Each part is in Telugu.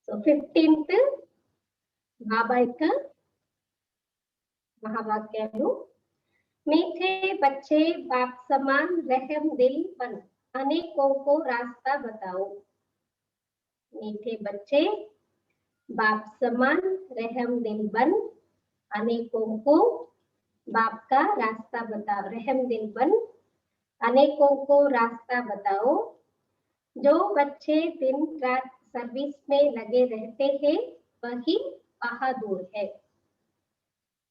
సో 15th బాబా యొక్క మహావాక్యాలు. मीठे बच्चे बाप समान रहम दिल बन अनेकों को रास्ता बताओ. मीठे बच्चे बाप समान रहम दिल बन अनेकों को बाप का रास्ता बताओ. रहम दिल बन अनेकों को रास्ता बताओ. जो बच्चे दिन रात सर्विस में लगे रहते हैं वही बहादुर है.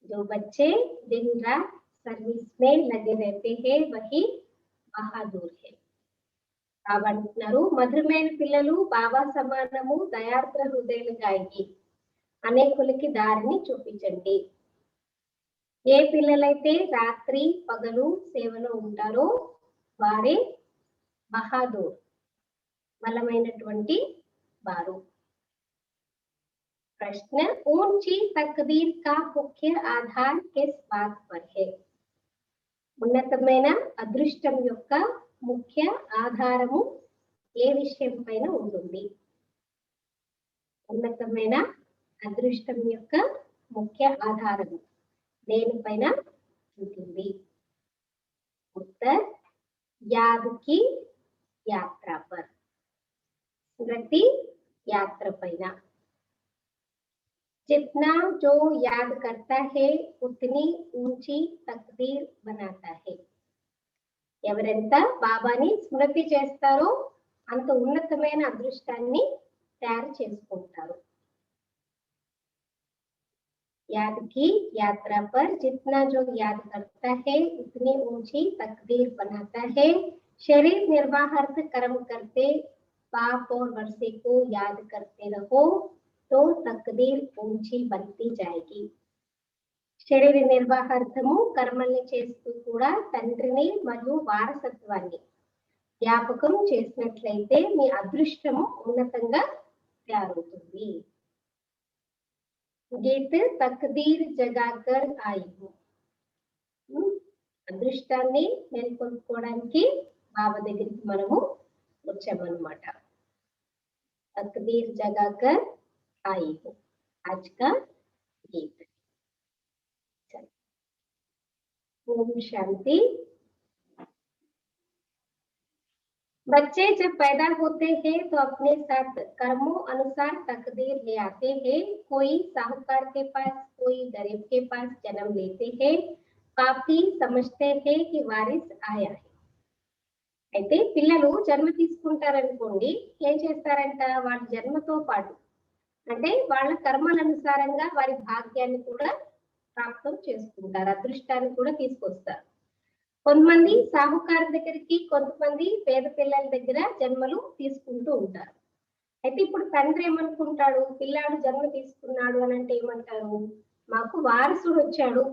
जो बच्चे दिन रात सर्विस में लगे रहते हैं वही बहादुर है. బాబా అంటున్నారు, మధురమైన పిల్లలు బాబా సమానము దయార్ద్ర హృదయులుగా అయ్యి అనేకులకి దారిని చూపించండి. ఏ పిల్లలైతే రాత్రి పగలు సేవలో ఉంటారో వారే బహాదూర్, బలమైనటువంటి వారు. प्रश्न, ऊंची तकदीर का मुख्य आधार किस बात पर है? ఉన్నతమైన అదృష్టం యొక్క ముఖ్య ఆధారము ఏ విషయం పైన ఉంటుంది? ఉన్నతమైన అదృష్టం యొక్క ముఖ్య ఆధారము దేనిపైన ఉంటుంది? उत्तर, याद की यात्रा पर, स्मृति यात्रा పైన. जितना जो याद करता है उतनी ऊंची तकदीर बनाता है. ఎవరెంత బాబాని స్మృతి చేస్తారో అంత ఉన్నతమైన అదృష్టాన్ని తయారు చేసుకుంటారు. याद की यात्रा पर जितना जो याद करता है उतनी ऊंची तकदीर बनाता है. शरीर निर्वाहार्थ कर्म करते पाप और वर्षे को याद करते रहो तो तकदीर ऊंची बनती जाएगी. శరీర నిర్వాహార్థము కర్మల్ని చేస్తూ కూడా తండ్రిని మరియు వారసత్వాన్ని జ్ఞాపకం చేసినట్లయితే మీ అదృష్టము ఉన్నతంగా తయారవుతుంది. గీత తక్దీర్ జగాకర్ ఆయు. అదృష్టాన్ని మేల్కొల్పుకోవడానికి బాబా దగ్గరికి మనము వచ్చామన్నమాట. తక్దీర్ జగాకర్ आई हूँ. आज का गीत. ओम शांति. बच्चे जब पैदा होते हैं तो अपने साथ कर्मों अनुसार तकदीर ले आते हैं. कोई साहूकार के पास, कोई गरीब के पास जन्म लेते हैं. पापी समझते हैं कि वारिस आया है. అయితే పిల్లలు జన్మ తీసుకుంటారనుకోండి, ఏం చేస్తారంట, వాళ్ళ జన్మతో పాటు అంటే వాళ్ళ కర్మల అనుసారంగా వారి భాగ్యాన్ని కూడా ప్రాప్తం చేసుకుంటారు, అదృష్టాన్ని కూడా తీసుకొస్తారు. కొంతమంది సాహుకారు దగ్గరికి, కొంతమంది పేద పిల్లల దగ్గర జన్మలు తీసుకుంటూ ఉంటారు. అయితే ఇప్పుడు తండ్రి ఏమనుకుంటాడు, పిల్లాడు జన్మ తీసుకున్నాడు అని అంటే ఏమంటారు, మాకు వారసుడు వచ్చాడు,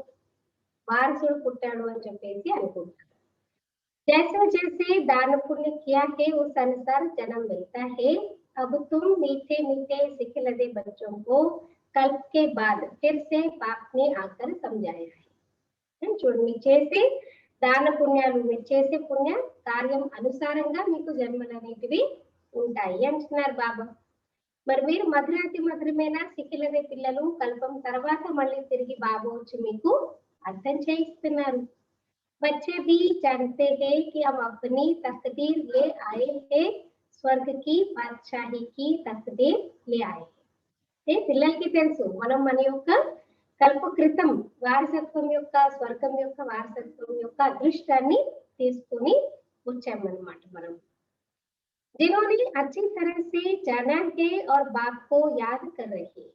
వారసుడు పుట్టాడు అని చెప్పేసి అనుకుంటారు. जैसे जैसे दान पुण्य किया है उस अनुसार जन्म मिलता है. अब तुम मीठे मीठे सिखलदे बच्चों को कल्प के बाद फिर से बाप ने आकर समझाया है. చూడండి, మీరు చేసే దాన పుణ్యాలు, మీరు చేసే పుణ్య కార్యం అనుసారంగా మీకు జన్మలు అనేటివి ఉంటాయి అంటున్నారు బాబా. మరి మీరు మధురాతి మధురమైన సిఖిలదే పిల్లలు కల్పం తర్వాత మళ్ళీ తిరిగి బాబా వచ్చి మీకు అర్థం చేయిస్తున్నారు. बच्चे भी जानते हैं कि हम अपनी तकदीर ले आए हैं, स्वर्ग की बादशाही की तकदीर ले आए हैं. పిల్లలకి తెలుసు మనం మన యొక్క కల్ప క్రితం వారసత్వం యొక్క, స్వర్గం యొక్క వారసత్వం యొక్క అదృష్టాన్ని తీసుకొని వచ్చామన్నమాట మనం. जिन्होंने अच्छी तरह से जाना है और बाप को याद कर रहे हैं.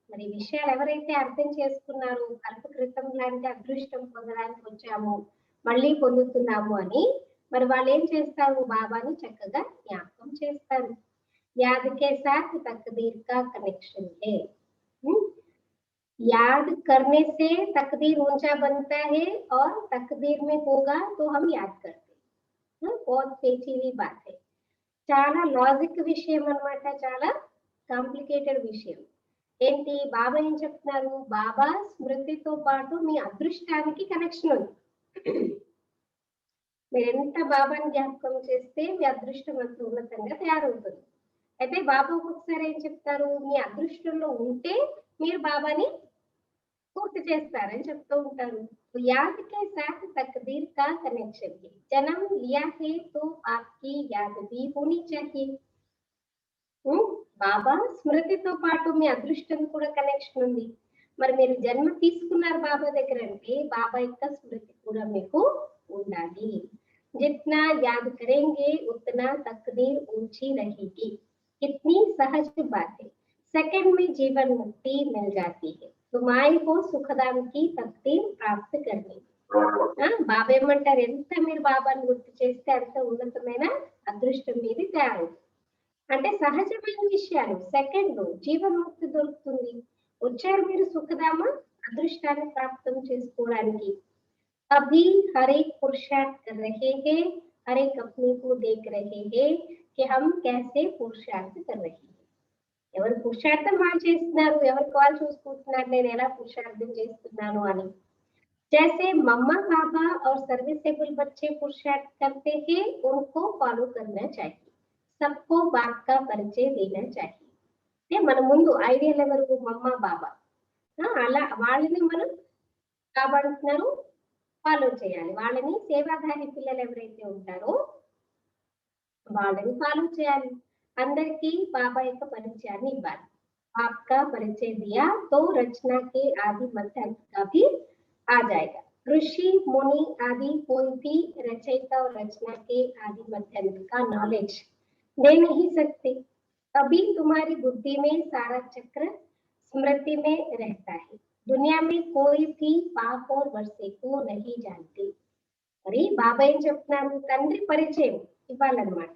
మరి విషయాలు ఎవరైతే అర్థం చేసుకున్నారో, కల్ప క్రితం లాంటి అదృష్టం పొందడానికి వచ్చాము, మళ్ళీ పొందుతున్నాము అని, మరి వాళ్ళు ఏం చేస్తారు, బాబాని చక్కగా జ్ఞాపకం చేస్తారు. యాద్ కే సాత్ తక్దీర్ కా కనెక్షన్ హై. याद करने से तकदीर ऊंचा बनता है और तकदीर में होगा तो हम याद करते हैं. बहुत पेचीदी बात है, చాలా లాజిక్ విషయం అన్నమాట, చాలా కాంప్లికేటెడ్ విషయం. ఏంటి, బాబా ఏం చెప్తున్నారు, బాబా స్మృతితో పాటు మీ అదృష్టానికి కనెక్షన్ ఉంది. మీరు ఎంత బాబాని జ్ఞాపకం చేస్తే మీ అదృష్టం అంత ఉన్నతంగా తయారవుతుంది. అయితే బాబా ఒక్కొక్కసారి ఏం చెప్తారు, మీ అదృష్టంలో ఉంటే మీరు బాబాని పూర్తి చేస్తారని చెప్తూ ఉంటారు. तो याद के साथ तकदीर का कनेक्शन है, जन्म लिया है तो आपकी याद भी होनी चाहिए। హ్మ్. బాబా స్మృతితో పాటు మీ అదృష్టం కూడా కనెక్షన్ ఉంది. మరి మీరు జన్మ తీసుకున్నారు బాబా దగ్గర అంటే బాబా యొక్క స్మృతి కూడా మీకు ఉండాలి. जितना याद करेंगे उतना तकदीर ऊंची रहेगी। कितनी सहज बात है, सेकंड में जीवन मुक्ति मिल जाती है। तुम आई हो सुखदाम की तकदीर प्राप्त करने। బాబా ఏమంటారు, ఎంత మీరు బాబాను గుర్తు చేస్తే అంత ఉన్నతమైన అదృష్టం మీది తయారవుతుంది. అంటే సహజమైన విషయాలు సెకండ్ జీవన్ముక్తి దొరుకుతుంది. వచ్చారు మీరు సుఖధామ అదృష్టాన్ని ప్రాప్తం చేసుకోవడానికి. अभी हर एक पुरुषार्थ कर रहे हैं, हर एक अपने को देख रहे हैं कि हम कैसे पुरुषार्थ कर रहे हैं। ఎవరు పురుషార్థం వాళ్ళు చేస్తున్నారు, ఎవరికి వాళ్ళు చూసుకుంటున్నారు నేను ఎలా పురుషార్థం చేస్తున్నాను అని. जैसे मम्मा पापा और सर्विसेबल बच्चे पुरुषार्थ करते हैं उनको फॉलो करना चाहिए। सबको बात का परिचय देना चाहिए। మన ముందు ఐడియల్ ఎవరు, మమ్మ బాబా. అలా వాళ్ళని మనం కాపాడుతున్నారు, ఫాలో చేయాలి. వాళ్ళని సేవాధారి పిల్లలు ఎవరైతే ఉంటారో వాళ్ళని ఫాలో చేయాలి. అందరికీ బాబా యొక్క పరిచయాన్ని ఇవ్వాలి. आपका परिचय दिया तो रचना के आदि मध्य अंत का भी आ जाएगा। ऋषि मुनि आदि कोई भी रचयिता और रचना के आदि मध्य अंत का नॉलेज दे नहीं सकते। अभी तुम्हारी बुद्धि में सारा चक्र स्मृति में रहता है। दुनिया में कोई भी पाप और वर्षे को नहीं जानती। మరి బాబా ఏం చెప్తున్నారు, తండ్రి పరిచయం ఇవ్వాలన్నమాట.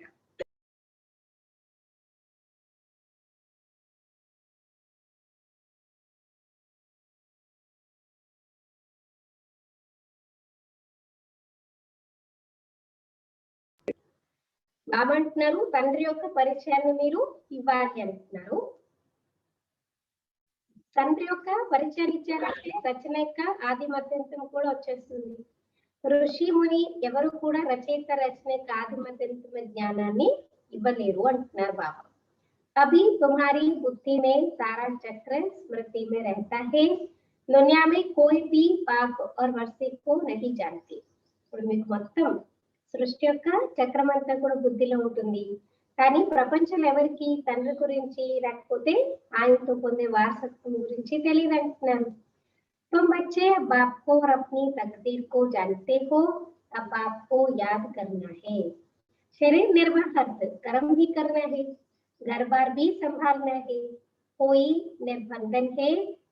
బాబా అంటున్నారు తండ్రి యొక్క పరిచయాన్ని మీరు ఇవ్వాలి అంటున్నారు. తండ్రి యొక్క పరిచయాన్ని ఇచ్చారంటే రచన యొక్క ఆది మధ్యంతం కూడా వచ్చేస్తుంది. ఋషి ముని ఎవరు కూడా రచయిత రచన యొక్క ఆది మధ్యంతమ జ్ఞానాన్ని ఇవ్వలేరు అంటున్నారు బాబా. अभी तुम्हारी बुद्धि में सारा चक्र स्मृति में रहता है। दुनिया में कोई भी पाप और वर्षे को नहीं जानती। ఇప్పుడు మీకు మొత్తం సృష్టి యొక్క చక్రం అంతా కూడా బుద్ధిలో ఉంటుంది, కానీ ప్రపంచం ఎవరికి తండ్రి గురించి లేకపోతే ఆయనతో పొందే వారసత్వం గురించి తెలియదు అంటున్నాను. तुम बच्चे अब आपको और अपनी तकदीर को जानते हो, अब आपको याद करना है। शरीर निर्वाह कर्म भी करना है, घर बार भी संभालना है। कोई निर्बंधन है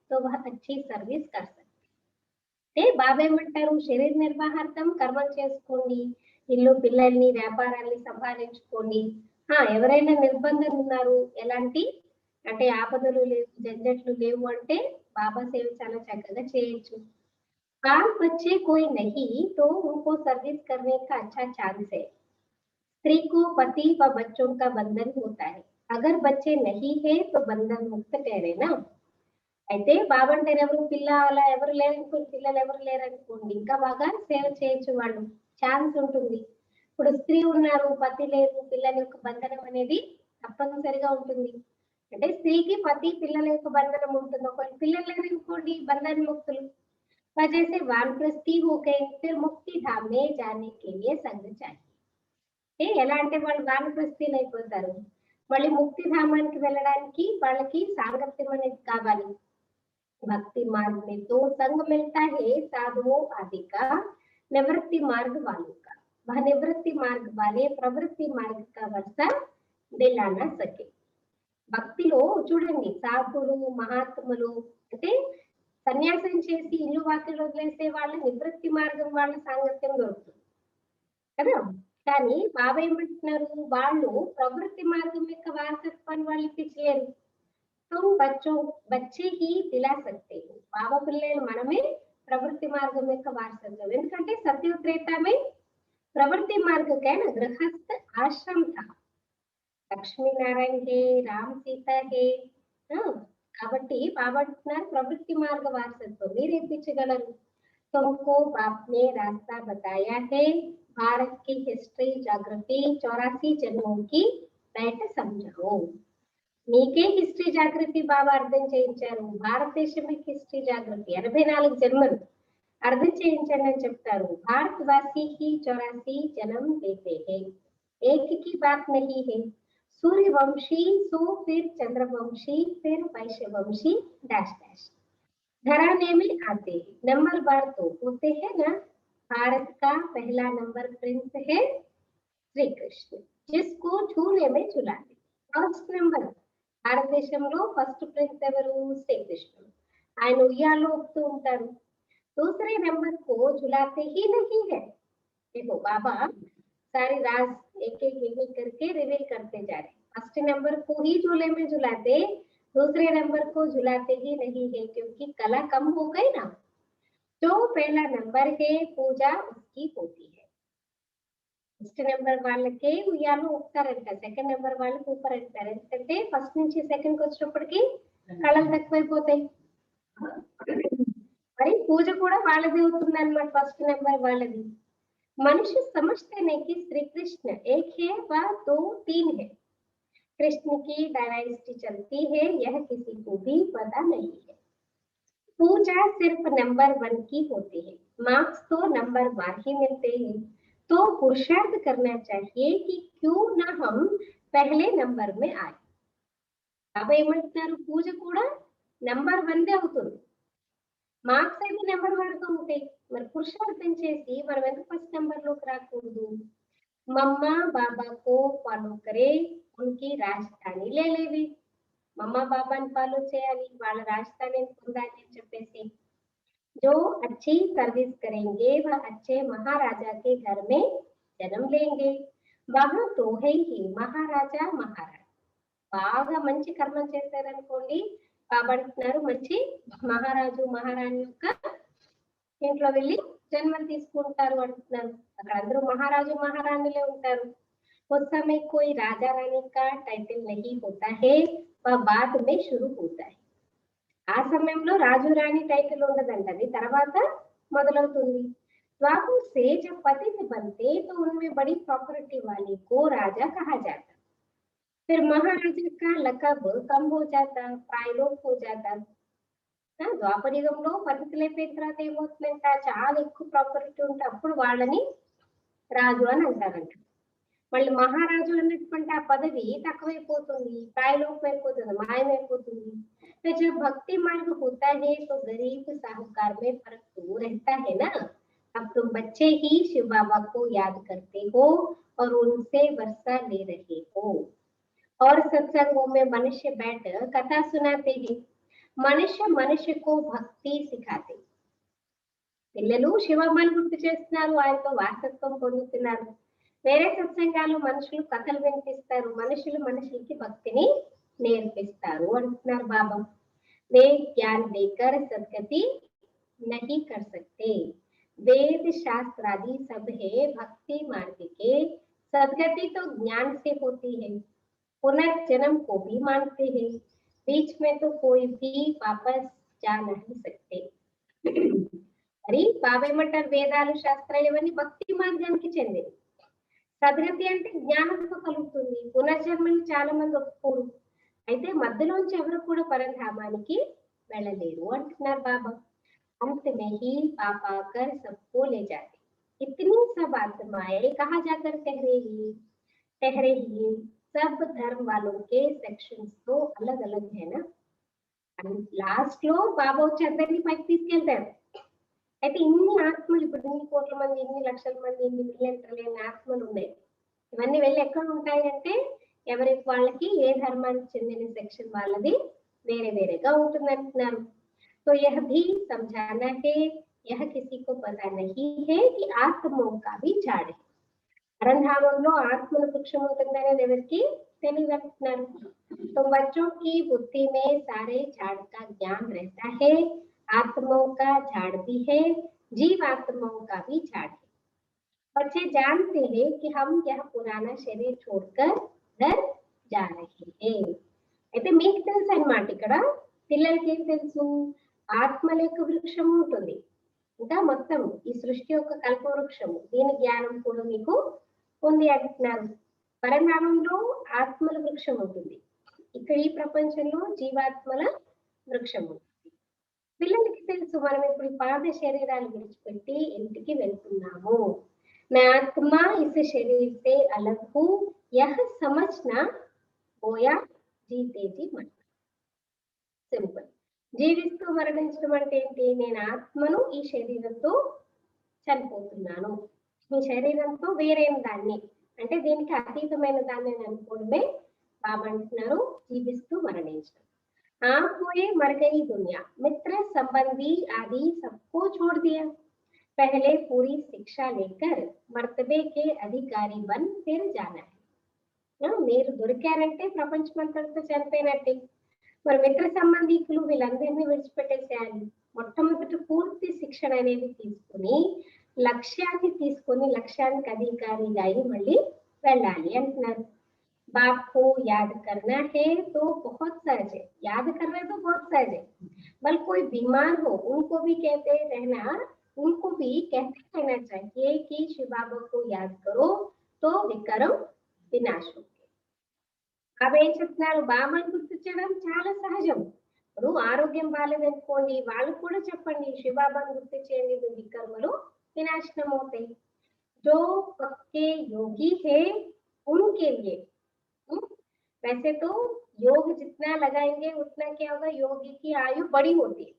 तो वह अच्छी सर्विस कर सकते। బాబా ఏమంటారు, శరీర నిర్వాహార్థం కర్మం చేసుకోండి, ఇల్లు పిల్లల్ని వ్యాపారాన్ని సంభాలించుకోండి. ఎవరైనా నిర్బంధం ఉన్నారు, ఎలాంటి అంటే ఆపదలు లేవు జంజట్లు లేవు అంటే బాబా సేవ చాలా చక్కగా చేయొచ్చు. बाल बच्चे कोई नहीं तो उनको सर्विस करने का अच्छा चांस है। स्त्री को पति व बच्चों का बंधन होता है, अगर बच्चे नहीं है तो बंधन मुक्त ठहरे ना। అయితే బాబా అంటే ఎవరు, పిల్ల అలా ఎవరు లేరనుకోండి, పిల్లలు ఎవరు లేరనుకోండి, ఇంకా బాగా సేవ చేయొచ్చు, వాళ్ళు ఛాన్స్ ఉంటుంది. ఇప్పుడు స్త్రీ ఉన్నారు, పతి లేదు, పిల్లల యొక్క బంధనం అనేది తప్పనిసరిగా ఉంటుంది. అంటే స్త్రీకి పతి పిల్లల యొక్క బంధనం ఉంటుంది. ఒకవేళ పిల్లలు లేరనుకోండి, బంధన ముక్తులు. वजह से वानप्रस्थी हो गए, फिर मुक्ति धाम में जाने के लिए संग चाहिए। ఎలా అంటే వాళ్ళు వానప్రస్థీలు అయిపోతారు, మళ్ళీ ముక్తి ధామానికి వెళ్ళడానికి వాళ్ళకి సాంగత్యం అనేది కావాలి. भक्ति मार्ग में तो संग मिलता है साधुओं आदि का, निवृत्ति मार्ग वालों का। वह निवृत्ति मार्ग वाले प्रवृत्ति मार्ग का वर्षा दिला ना सके। భక్తిలో చూడండి, సాధువులు మహాత్ములు అంటే సన్యాసం చేసి ఇల్లు వాకిలు వదిలేసే వాళ్ళ నివృత్తి మార్గం వాళ్ళ సాంగత్యం దొరుకుతుంది కదా. కానీ బాబా ఏమంటున్నారు, వాళ్ళు ప్రవృత్తి మార్గం యొక్క వారసత్వాన్ని వాళ్ళు ఇప్పించలేరు. బచ్చే హీ దిలా సక్తే. బాబా పిల్లలు మనమే ప్రవృత్తి మార్గం యొక్క వారసత్వం. ఎందుకంటే సత్యత్రేతమే ప్రవృత్తి మార్గం కైనా గృహస్థ ఆశ్రమ థా, లక్ష్మీనారాయణ హే, రామ్ సీత హే. కాబట్టి బాబా అంటున్నారు ప్రవృత్తి మార్గ వారసత్వం మీరు ఇప్పించగలరు. तुमको बाप ने रास्ता बताया है, भारत की हिस्ट्री ज्योग्राफी 84 जन्मों की बैठ समझाओ। మీకే హిస్టరీ జాగ్రఫీ బాగా అర్థం చేయించారు. భారతదేశం హిస్టరీ జాగ్రఫీ 84 జన్మలు అర్థం చేయించండి అని చెప్తారు. భారతవాसी ही 84 जन्म लेते हैं, एक की बात नहीं है. सूर्यवंशी सो फिर चंद्रवंशी फिर वैश्यवंशी डैश डैश घराने में आते हैं. नंबर बार तो होते हैं ना. भारत का पहला नंबर प्रिंस है श्री कृष्ण, जिसको छूने में झुलाते. ఫస్ట్ నెంబర్ భారతదేశంలో ఫస్ట్ ప్రిన్స్ ఎవరు? శ్రీకృష్ణుడు. ఆయన ఉయ్యాలో ఊపుతూ ఉంటారు. दूसरे नंबर को झुलाते ही नहीं है. देखो बाबा सारी राज एक एक करके रिवील करते जा रहे. फर्स्ट नंबर को ही झूले में झुलाते, दूसरे नंबर को झुलाते ही नहीं है, क्योंकि कला कम हो गई ना. जो पहला नंबर है पूजा उसकी होती है. ఫస్ట్ నెంబర్ వాళ్ళకే ఉయ్యాలు ఊపుతారంట, సెకండ్ నెంబర్ వాళ్ళకి ఊపరంటారు. ఎందుకంటే ఫస్ట్ నుంచి సెకండ్ కి వచ్చినప్పటికీ కళలు తక్కువైపోతాయి. మరి పూజ కూడా వాళ్ళది అవుతుంది అన్నమాట. ఫస్ట్ నెంబర్ వాళ్ళది. मनुष्य समझते नहीं कि श्री कृष्ण एक है व दो तीन है. कृष्ण की डायनासिटी चलती है, यह किसी को भी पता नहीं है. पूजा सिर्फ नंबर 1 की होती है. मार्क्स तो नंबर 1 ही मिलते हैं. तो पुरुषार्थ करना चाहिए कि क्यों ना हम पहले नंबर में आए. अब ఏమంటున్నారు? పూజ కూడా నంబర్ 1 అవుతుంది. మార్క్స్ అయితే నెంబర్ 1 ఉంటాయి. మరి పురుషార్థం చేసి మనం ఎందుకు ఫస్ట్ నెంబర్ లోకి రాకూడదు? మమ్మా బాబా को फॉलो करे, उनकी రాజధాని ले लेवे. మమ్మా బాబాని ఫాలో చేయాలి, వాళ్ళ రాజధాని పొందాలి అని చెప్పేసి. जो अच्छी सर्विस करेंगे वह अच्छे महाराजा के घर में जन्म लेंगे. वहां तो है ही महाराजा महाराज. బాగా మంచి కర్మ చేశారనుకోండి, బాబా అంటున్నారు మంచి మహారాజు మహారాణి యొక్క ఇంట్లో వెళ్ళి జన్మం తీసుకుంటారు అంటున్నారు. అక్కడ అందరూ మహారాజు మహారాణులే ఉంటారు. उस समय कोई राजा रानी का टाइटल नहीं होता है, वह बाद में शुरू होता है. ఆ సమయంలో రాజు రాణి టైటిల్ ఉండదంట, అది తర్వాత మొదలవుతుంది. द्वापर से जब पतित बनते तो उनमें बड़ी प्रॉपर्टी वाले को राजा कहा जाता. फिर महाराजा का लकब कम हो जाता, प्रायलोप हो जाता. ద్వాపర యుగంలో పద్ధతులు అయిపోయిన తర్వాత ఏమవుతుందంట, చాలా ఎక్కువ ప్రాపర్టీ ఉంటే అప్పుడు వాళ్ళని రాజు అని అంటారంట. మళ్ళీ మహారాజు అన్నటువంటి ఆ పదవి తక్కువైపోతుంది, ప్రాయలోపం అయిపోతుంది, మాయమైపోతుంది. जब भक्ति मार्ग होता है तो गरीब साहूकार में फर्क तो रहता है ना. अब तुम बच्चे ही शिव बाबा को याद करते हो और उनसे वर्षा ले रहे हो. और सत्संगों में मनुष्य बैठ कथा सुनाते हैं. మనుష్య మనుష్యకు భక్తి సిఖాతే. పిల్లలు శివమ్మని గుర్తు చేస్తున్నారు, ఆయనతో వారసత్వం పొందుతున్నారు. వేరే సత్సంగాలు మనుషులు కథలు వినిపిస్తారు, మనుషులు మనుషులకి భక్తిని నేర్పిస్తారు అంటున్నారు బాబా. वे ज्ञान देकर सदगति नहीं कर सकते. वेद शास्त्र आदि सब है भक्ति मार्ग के. सदगति तो ज्ञान से होती है, पुनर्जन्म को भी मानते हैं. बीच में तो कोई भी वापस जा नहीं सकते. మరి బాబా ఏమంటారు, వేదాలు శాస్త్రాలు ఇవన్నీ భక్తి మార్గానికి చెందినవి. సద్గతి అంటే జ్ఞానంతో కలుగుతుంది. పునర్జన్మని చాలా మంది ఒప్పుకోరు. అయితే మధ్యలోంచి ఎవరు కూడా పరంధామానికి వెళ్ళలేరు అంటున్నారు బాబా. अंत में ही पाप आकर सबको ले जाते. इतनी सब आत्माएं कहाँ जाकर ठहरे ही. सब धर्म वालों के सेक्शंस तो अलग अलग है ना. లాస్ట్ లో బాబా వచ్చి అందరినీ పైకి తీసుకెళ్తారు. అయితే ఇన్ని ఆత్మలు, ఇప్పుడు ఇన్ని కోట్ల మంది, ఇన్ని లక్షల మంది, ఇన్ని మిలియన్ ట్రిలియన్ ఆత్మలు ఉన్నాయి. ఇవన్నీ వెళ్ళి ఎక్కడ ఉంటాయి అంటే ఎవరికి వాళ్ళకి ఏ ధర్మానికి చెందిన సెక్షన్ వాళ్ళది వేరే వేరేగా ఉంటుంది అంటున్నారు. तो यह भी समझाना है, यह किसी को पता नहीं है कि आत्मों का भी झाड़ है. పరంధామంలో ఆత్మల వృక్షం ఉంటుందనేది ఎవరికి తెలియదు అంటున్నారు. तो बच्चों की बुद्धि में सारे झाड़ का ज्ञान रहता है. आत्माओं का झाड़ भी है, जीव आत्माओं का भी झाड़ है. बच्चे जानते हैं कि हम यह पुराना शरीर छोड़कर घर जा रहे हैं. అయితే మీకు తెలుసు అన్నమాట, ఇక్కడ పిల్లలకి ఏం తెలుసు, ఆత్మల యొక్క వృక్షము ఉంటుంది, ఇంకా మొత్తం ఈ సృష్టి యొక్క కల్ప వృక్షము, దీని జ్ఞానం కూడా మీకు ఉంది అంటున్నారు. పరనామంలో ఆత్మల వృక్షం ఉంటుంది, ఇక్కడ ఈ ప్రపంచంలో జీవాత్మల వృక్షం ఉంది. పిల్లలకి తెలుసు మనం ఇప్పుడు ఈ పాత శరీరాలు విడిచిపెట్టి ఇంటికి వెళ్తున్నాము. मैं आत्मा इस शरीर से अलग हूँ यह समझना పోయా జీతే జీ మరణ. సింపుల్. జీవిస్తూ మరణించడం అంటే ఏంటి? నేను ఆత్మను ఈ శరీరంతో చనిపోతున్నాను, ఈ శరీరంతో వేరైన దాన్ని, అంటే దీనికి అతీతమైన దాన్ని అనుకోవడమే బాబా అంటున్నారు జీవిస్తూ మరణించడం. आप हुए मर गई दुनिया, मित्र संबंधी आदि सबको छोड़ दिया, पहले पूरी शिक्षा लेकर मर्तबे के अधिकारी बन फिर जाना है. మీరు దొరికారంటే ప్రపంచమంతటితో చనిపోయినట్టే. మరి మిత్ర సంబంధికులు వీళ్ళందరినీ విడిచిపెట్టేసేయాలి. మొట్టమొదటి పూర్తి శిక్షణ అనేది తీసుకుని లక్ష్యాన్ని తీసుకొని లక్ష్యానికి అధికారిగా అయి మళ్ళీ వెళ్ళాలి అంటున్నారు. बाप को याद करना है तो बहुत सहज है, याद करना तो बहुत सहज है, बल्कि कोई बीमार हो उनको भी कहते रहना, उनको भी कहते रहना चाहिए कि शिव बाबा को याद करो तो विक्रम विनाश होंगे. అవి ఏం చెప్తున్నారు? బాబాను గుర్తించడం చాలా సహజం. ఇప్పుడు ఆరోగ్యం బాగాలేదనుకోండి, వాళ్ళు కూడా చెప్పండి శివబాబాను గుర్తు చేయండి, మీ వికర్మలు వినాశనం అవుతాయి. जो पक्के योगी है उनके लिए वैसे तो योग जितना लगाएंगे उतना क्या होगा, योगी की आयु बड़ी होती है.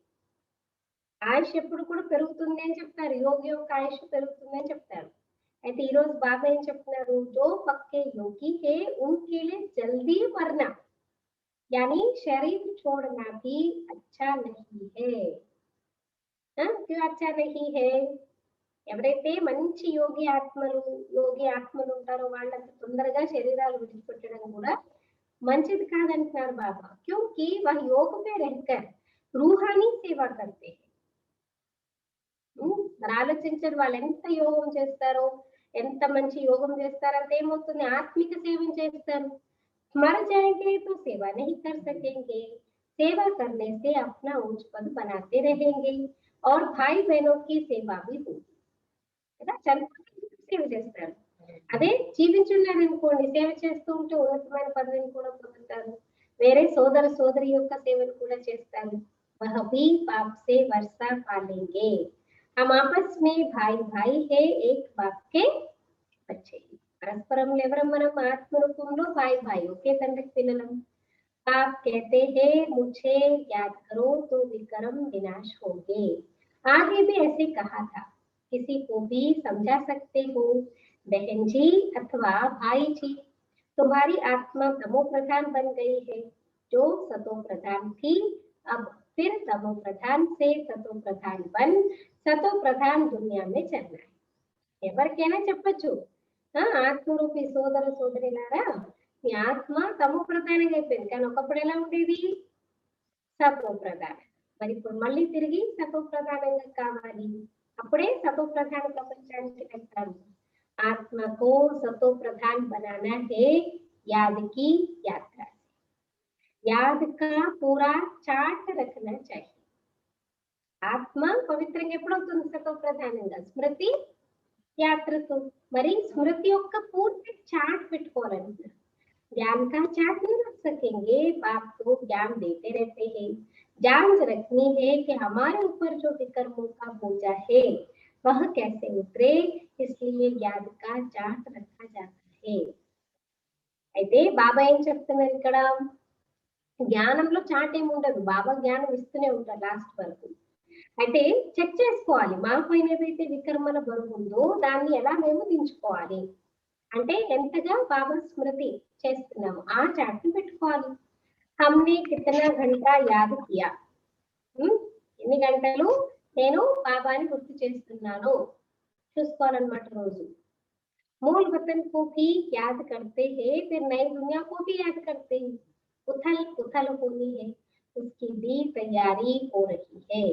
ఆయుష్ ఎప్పుడు కూడా పెరుగుతుంది అని చెప్తారు, యోగి యొక్క ఆయుష్ పెరుగుతుంది అని చెప్తారు. అయితే ఈ రోజు బాబా ఏం చెప్తున్నారు? जो पक्के योगी है उनके लिए जल्दी मरना यानी शरीर छोड़ना भी अच्छा नहीं है. क्यों अच्छा नहीं है? ఎవరైతే మంచి యోగి ఆత్మలు ఉంటారో వాళ్ళంత తొందరగా శరీరాలు విడిచిపెట్టడం కూడా మంచిది కాదంటున్నారు బాబా. क्योंकि वह योग में रहकर रूहानी सेवा करते हैं. మరి ఆలోచించండి, వాళ్ళు ఎంత యోగం చేస్తారో, ఎంత మంచి యోగం చేస్తారంటే ఏమవుతుంది? ఆత్మిక సేవ చేస్తారు. मर जाएंगे तो सेवा नहीं कर सकेंगे, सेवा करने से अपना ऊंच पद बनाते रहेंगे और भाई बहनों की सेवा भी होगी. కదా, చనిపోతే సేవ చేస్తారు. అదే జీవించున్నారనుకోండి, సేవ చేస్తూ ఉంటే ఉన్నతమైన పదవిని కూడా పొందుతారు, వేరే సోదర సోదరి యొక్క సేవను కూడా చేస్తారు. वह भी बाप से वर्षा पालेंगे, हम आपस में भाई भाई है एक बाप के बच्चे. పరస్పరం ఎవరం? మనం ఆత్మ రూపంలో भाई ఒకే తండ్రికి పిల్లలం. आप कहते हैं मुझे याद करो तो विक्रम विनाश होंगे. आगे भी ऐसे कहा था, किसी को भी समझा सकते हो बहन जी अथवा भाई जी, तुम्हारी आत्मा तमो प्रधान बन गई है, जो सतो प्रधान थी अब फिर तमो प्रधान से सतो प्रधान बन सतो प्रधान दुनिया में चलना है. ఎవరికైనా చెప్పచ్చు, ఆత్మరూపి సోదర సోదరిలారా, మీ ఆత్మ తమో ప్రధానంగా అయిపోయింది, కానీ ఒకప్పుడు ఎలా ఉండేది? సతో ప్రధాన. మరి ఇప్పుడు మళ్ళీ తిరిగి సతో ప్రధానంగా కావాలి, అప్పుడే సతో ప్రధాన ప్రపంచానికి వెళ్తారు. ఆత్మకు సతో ప్రధాన్ బనానా హే యాద్ కి యాత్ర, యాద్ కా పూరా చాట్ రఖనా చాహియే. ఆత్మ పవిత్రంగా ఎప్పుడవుతుంది? సతో ప్రధానంగా స్మృతి యాత్రతో. మరి స్మృతి యొక్క పూర్తి చాట్ పెట్టుకోవాలంటారు. ज्ञान का चाट नहीं रख सकेंगे, बाप तो ज्ञान देते रहते हैं. जान रखनी है कि हमारे ऊपर जो विकर्मों का बोझा है वह कैसे उतरे, इसलिए ज्ञान का चाट रखा जाता है. అయితే బాబా ఏం చెప్తున్నారు ఇక్కడ? జ్ఞానంలో చాట్ ఏమి ఉండదు, బాబా జ్ఞానం ఇస్తూనే ఉంటారు లాస్ట్ వరకు. అయితే చెక్ చేసుకోవాలి, మా పైన ఏదైతే వికర్మల బరువు ఉందో దాన్ని ఎలా మేము దించుకోవాలి అంటే ఎంతగా బాబా స్మృతి చేస్తున్నాము ఆ చాట్ ని పెట్టుకోవాలి. హమ్నే కితనా గంటా యాద్ కియా, ఎన్ని గంటలు నేను బాబాని గుర్తు చేస్తున్నాను చూసుకోవాలన్నమాట రోజు. मूल वतन को भी याद करते हैं, फिर नई दुनिया को भी याद करते हैं. उथल पुथल होनी है, उसकी भी तैयारी हो रही है.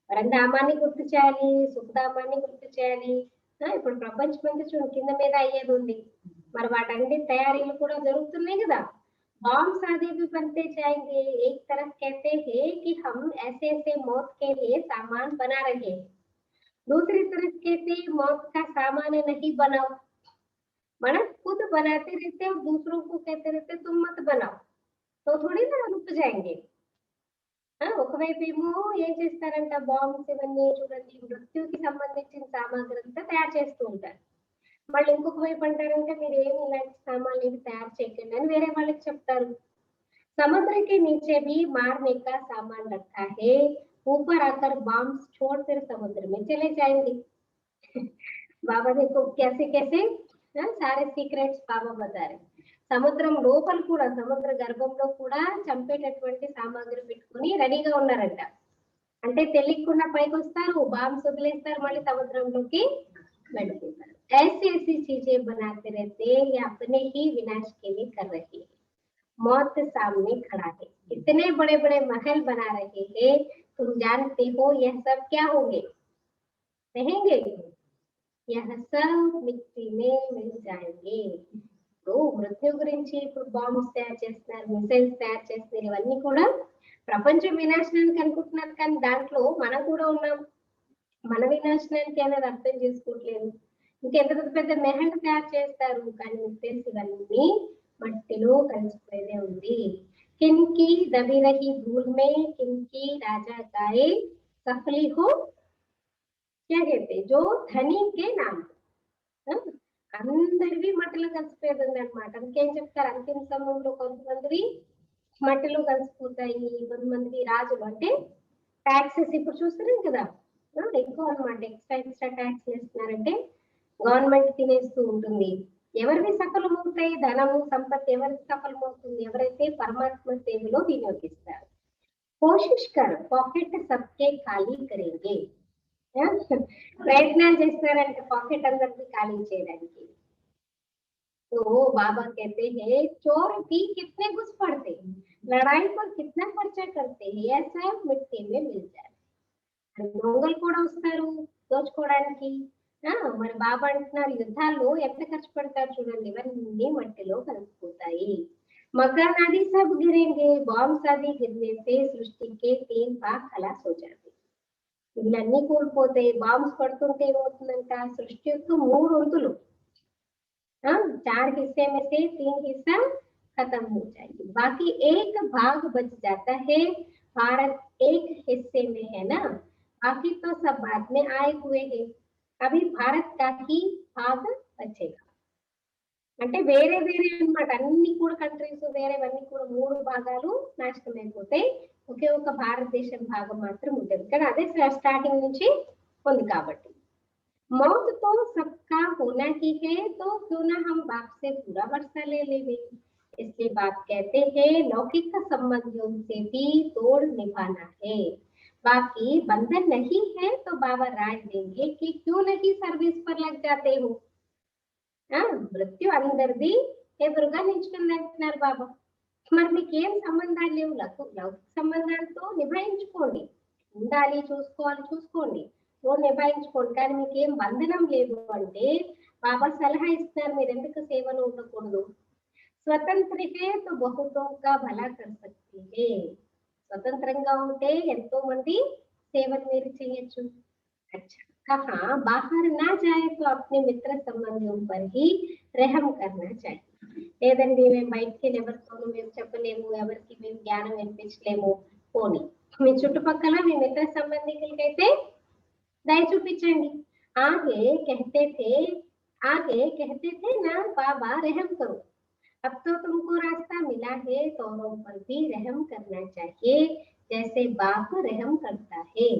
పరంధామాన్ని గుర్తు చేయాలి, సుఖధామాన్ని గుర్తు చేయాలి. ఇప్పుడు ప్రపంచం అంతా చూడు కింద మీద అయ్యేది ఉంది, మరి వాటన్ని తయారీలు కూడా జరుగుతున్నాయి కదా. बॉम्ब आदि भी बनते जाएंगे. एक तरफ कहते हैं कि हम ऐसे ऐसे मौत के लिए सामान बना रहे हैं, दूसरी तरफ कहते हैं मौत का सामान नहीं बनाओ. మనం खुद बनाते रहते और दूसरों को कहते रहते तुम मत बनाओ. तो थोड़ी ना रुक जाएंगे। ఒకవైపేమో ఏం చేస్తారంట, బాంబ్స్ ఇవన్నీ చూడండి మృత్యుకి సంబంధించిన సామాగ్రి అంతా తయారు చేస్తూ ఉంటారు. వాళ్ళు ఇంకొక వైపు అంటారంటే మీరు ఏమి ఇలాంటి సామాన్లు ఏవి తయారు చేయకండి అని వేరే వాళ్ళకి చెప్తారు. समुद्र के नीचे भी मारने का सामान रखा है, ऊपर आकर बॉम्ब छोड़कर समुद्र में चले जाएंगे। బాబా देखो कैसे कैसे सारे సీక్రెట్స్ బాబా బతారే. సముద్రం లోపల కూడా, సముద్ర గర్భంలో కూడా చంపేటటువంటి సామాగ్రి పెట్టుకొని రెడీగా ఉన్నారంట. అంటే తెలియకుండా పైకి వస్తారు, బాంబ్స్ వదిలేస్తారు, మళ్ళీ సముద్రంలోకి వెళ్ళిపోతారు. ऐसी ऐसी चीजें बनाते रहते हैं, ये अपने ही विनाश के लिए कर रहे हैं। मौत सामने खड़ा है, इतने बड़े बड़े महल बना रहे हैं, तुम जानते हो यह सब क्या होंगे, रहेंगे, यह सब मिट्टी में मिल जाएंगे। तो మృత్యు గురించి ఇప్పుడు బాంబ్స్ తయారు చేస్తున్నారు, మిసైల్స్ తయారు చేస్తున్నారు, ఇవన్నీ కూడా ప్రపంచం వినాశనానికి అనుకుంటున్నారు, కానీ దాంట్లో మనం కూడా ఉన్నాం. మన వినాశనానికి అనేది అర్థం చేసుకోవట్లేదు. ఇంకెంత పెద్ద పెద్ద మెహల్ తయారు చేస్తారు, కానీ మీకు తెలిసి ఇవన్నీ మట్టిలో కలిసిపోయేదే ఉంది. కిన్కి దబి రహి ధూల్ మే కిన్కి రాజా గాయే సఫలి హో क्या कहते जो धनी के नाम అందరివి మట్టిలో కలిసిపోయేది అనమాట. ఇంకేం చెప్తారు, అంతిమ సమయంలో కొంతమంది మట్టిలో కలిసిపోతాయి, కొంతమంది రాజులు అంటే ట్యాక్సెస్ ఇప్పుడు చూస్తున్నాం కదా ఎక్కువ అనమాట, ఎక్స్ట్రా ట్యాక్స్ వేస్తున్నారంటే గవర్నమెంట్ తినేస్తూ ఉంటుంది. ఎవరివి సఫలమవుతాయి, ధనము సంపత్తి ఎవరికి సఫలమవుతుంది, ఎవరైతే పరమాత్మ సేవలో వినియోగిస్తారు. కోషిష్ కర్ పాకెట్ సబ్కే ఖాళీ కరేంగే, ప్రయత్నాలు చేస్తున్నారంటే పాకెట్ అందరికి ఖాళీ చేయడానికి. तो बाबा कहते हैं चोर भी कितने घुस पड़ते हैं, लड़ाई पर कितना खर्चा करते हैं, यह सब मिट्टी में मिल जाए. దొంగలు కూడా వస్తారు దోచుకోవడానికి. మరి బాబా అంటున్నారు యుద్ధాల్లో ఎంత ఖర్చు పెడతారు చూడండి, ఇవన్నీ మట్టిలో కలిసిపోతాయి. मकान आदि सब गिरेंगे, बॉम्ब्स आदि गिरने से सृष्टि के 3 भाग खलास हो जाते. ఇవన్నీ కూలిపోతాయి, బాంబ్స్ పడుతుంటే ఏమవుతుందంట, సృష్టి యొక్క 3 వంతులు 4 हिस्से में से 3 हिस्सा खत्म हो जाएगी, बाकी एक भाग बच जाता है. भारत एक हिस्से में है ना, बाकी तो सब बाद में आए हुए हैं, अभी भारत का ही भाग बचेगा. అంటే వేరే వేరే అన్నమాట, అన్ని కూడా కంట్రీస్ వేరేవన్నీ కూడా 3 భాగాలు నాశనం అయిపోతాయి, ఒకే ఒక భారతదేశం భాగం మాత్రం ఉంటుంది. కానీ అదే స్టార్టింగ్ నుంచి ఉంది కాబట్టి. मौत तो सबका होना ही है, तो क्यों ना हम बाप से पूरा वर्षा ले लेवे. इसलिए बाप कहते हैं लौकिक संबंधों से भी तोड़ निभाना है, बाकी बंधन नहीं है तो बाबा राज देंगे कि क्यों नहीं सर्विस पर लग जाते हो. మృత్యు అందరిది ఎదురుగా నిల్చుకుంది అంటున్నారు బాబా. మరి మీకేం సంబంధాలు లేవు, లౌకిక సంబంధాలతో నిభాయించుకోండి, ఉండాలి చూసుకోండి, నిభాయించుకోండి, కానీ మీకేం బంధనం లేదు అంటే బాబా సలహా ఇస్తున్నారు మీరు ఎందుకు సేవలో ఉండకూడదు. స్వతంత్రతే తో బహుతో కా భలా కర్ సక్తే హే, స్వతంత్రంగా ఉంటే ఎంతో మంది సేవలు మీరు చేయొచ్చు. अच्छा कहा बाहर ना जाए तो अपने मित्र संबंधियों पर ही रहम करना चाहिए. లేదండి మేము బయటికి వెళ్ళి ఎవరితోనూ మేము చెప్పలేము, ఎవరికి మేము జ్ఞానం వినిపించలేము, పోనీ మీ చుట్టుపక్కల మీ మిత్ర సంబంధికులకైతే దయ చూపించండి. ఆగే कहते थे ना बाबा रहम करो, अब तो तुमको रास्ता मिला है तो औरों पर भी रहम करना चाहिए जैसे बाप रहम करता है.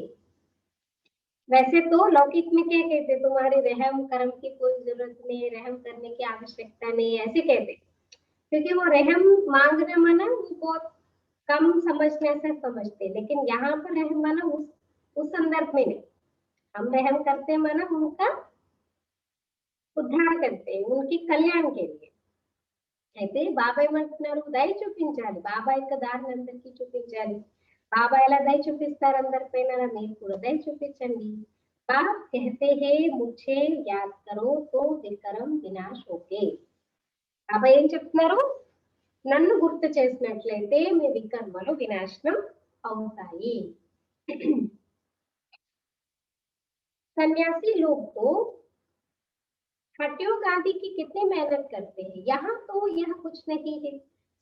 वैसे तो लौकिक में क्या कहते, तुम्हारे रहम करम की कोई जरूरत नहीं, रहम करने की आवश्यकता नहीं, ऐसे कहते, क्योंकि वो रहम मांगना माना वो बहुत कम समझने से समझते. लेकिन यहाँ पर रहम माना उस संदर्भ में नहीं, हम रहम करते माना उनका ఉద్ధారణ करते हैं, उनकी कल्याण के लिए. అయితే బాబా ఏమంటున్నారు, దయ చూపించాలి, బాబా యొక్క దారిని అందరికీ చూపించాలి. బాబా ఎలా దయ చూపిస్తారు అందరిపైన, మీరు కూడా దయ చూపించండి. బాబ్ कहते हैं मुझे याद करो तो विक्रम विनाश होगे. బాబా ఏం చెప్తున్నారు, నన్ను గుర్తు చేసినట్లయితే మీ వికర్మలు వినాశనం అవుతాయి. सन्यासी लोग तो हठयोग आदि की कितनी मेहनत करते हैं, यहाँ तो यह कुछ नहीं है.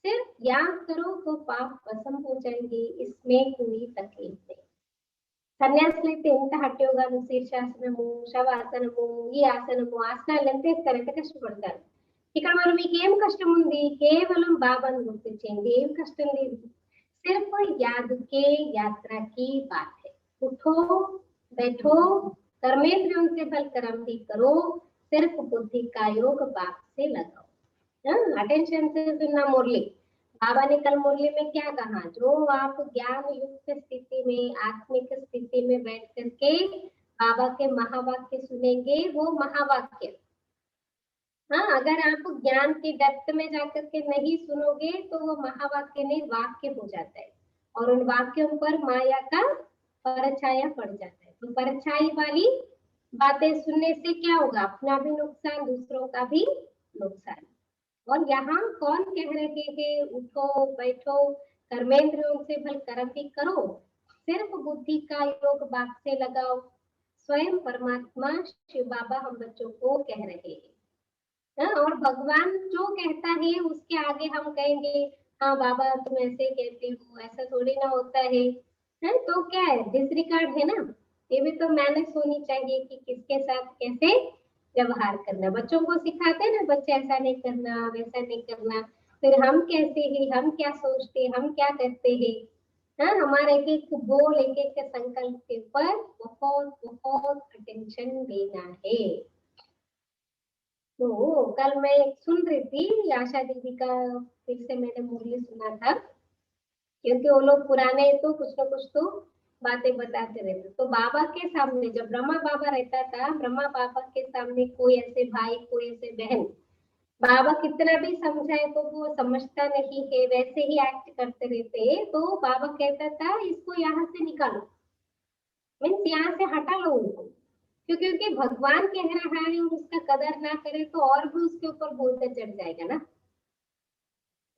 सिर्फ याद करो तो पाप भस्म हो जाएंगे, इसमें कोई तकलीफ नहीं। సన్యాసులైతే ఎంత హఠయోగాలు, శీర్షాసనము, శవాసనము, ఈ ఆసనము, ఆసనాలు ఎంత ఇస్తారు, ఎంత కష్టపడతారు. ఇక్కడ మనం మీకేం కష్టం ఉంది? కేవలం బాబాను గుర్తించేయండి. ఏం కష్టం లేదు. सिर्फ याद के यात्रा की बात है। उठो, बैठो, कर्मेंद्रियों से बल कर्म भी करो, सिर्फ बुद्धि का योग बाप से लगाओ। अटेंशन से सुनना मुरली। बाबा ने कल मुरली में क्या कहा? जो आप ज्ञान युक्त स्थिति में, आत्मिक स्थिति में बैठ करके बाबा के महावाक्य सुनेंगे, वो महावाक्य, हाँ, अगर आप ज्ञान की डेप्थ में जाकर के नहीं सुनोगे तो वो महावाक्य नहीं वाक्य हो जाता है, और उन वाक्यों पर माया का परछाया पड़ जाता है। तो परछाई वाली बातें सुनने से क्या होगा? अपना भी नुकसान, दूसरों का भी नुकसान। और यहाँ कौन कह रहे हैं उठो, बैठो, कर्मेंद्रियों से भल कर्म भी करो, सिर्फ बुद्धि का योग बाप से लगाओ। स्वयं परमात्मा शिव बाबा हम बच्चों को कह रहे हैं। और भगवान जो कहता है उसके आगे हम कहेंगे हाँ बाबा तुम ऐसे कहते हो, ऐसा थोड़ी ना होता है। तो क्या है, डिसरिगार्ड है ना। ये भी तो मैनेज होनी चाहिए कि किसके साथ कैसे व्यवहार करना। बच्चों को सिखाते हैं ना, बच्चे ऐसा नहीं करना, वैसा नहीं करना, फिर हम कैसे हैं, हम क्या सोचते हैं, हम क्या करते हैं। हाँ, हमारे एक एक बोल, एक एक संकल्प के ऊपर बहुत बहुत अटेंशन देना है। तो कल मैं सुन रही थी आशा दीदी का, फिर से मैंने मुरली सुना था, क्योंकि वो लोग पुराने तो कुछ ना कुछ तो बातें बताते रहते। तो बाबा के सामने जब ब्रह्मा बाबा रहता था, ब्रह्मा बाबा के सामने कोई ऐसे भाई, कोई ऐसे बहन, बाबा कितना भी समझाए तो वो समझता नहीं है, वैसे ही एक्ट करते रहते, तो बाबा कहता था इसको यहाँ से निकालो, मीन्स यहाँ से हटा लो उनको। क्योंकि भगवान कह रहा है और उसका कदर ना करे तो और भी उसके ऊपर बोझ चढ़ जाएगा ना।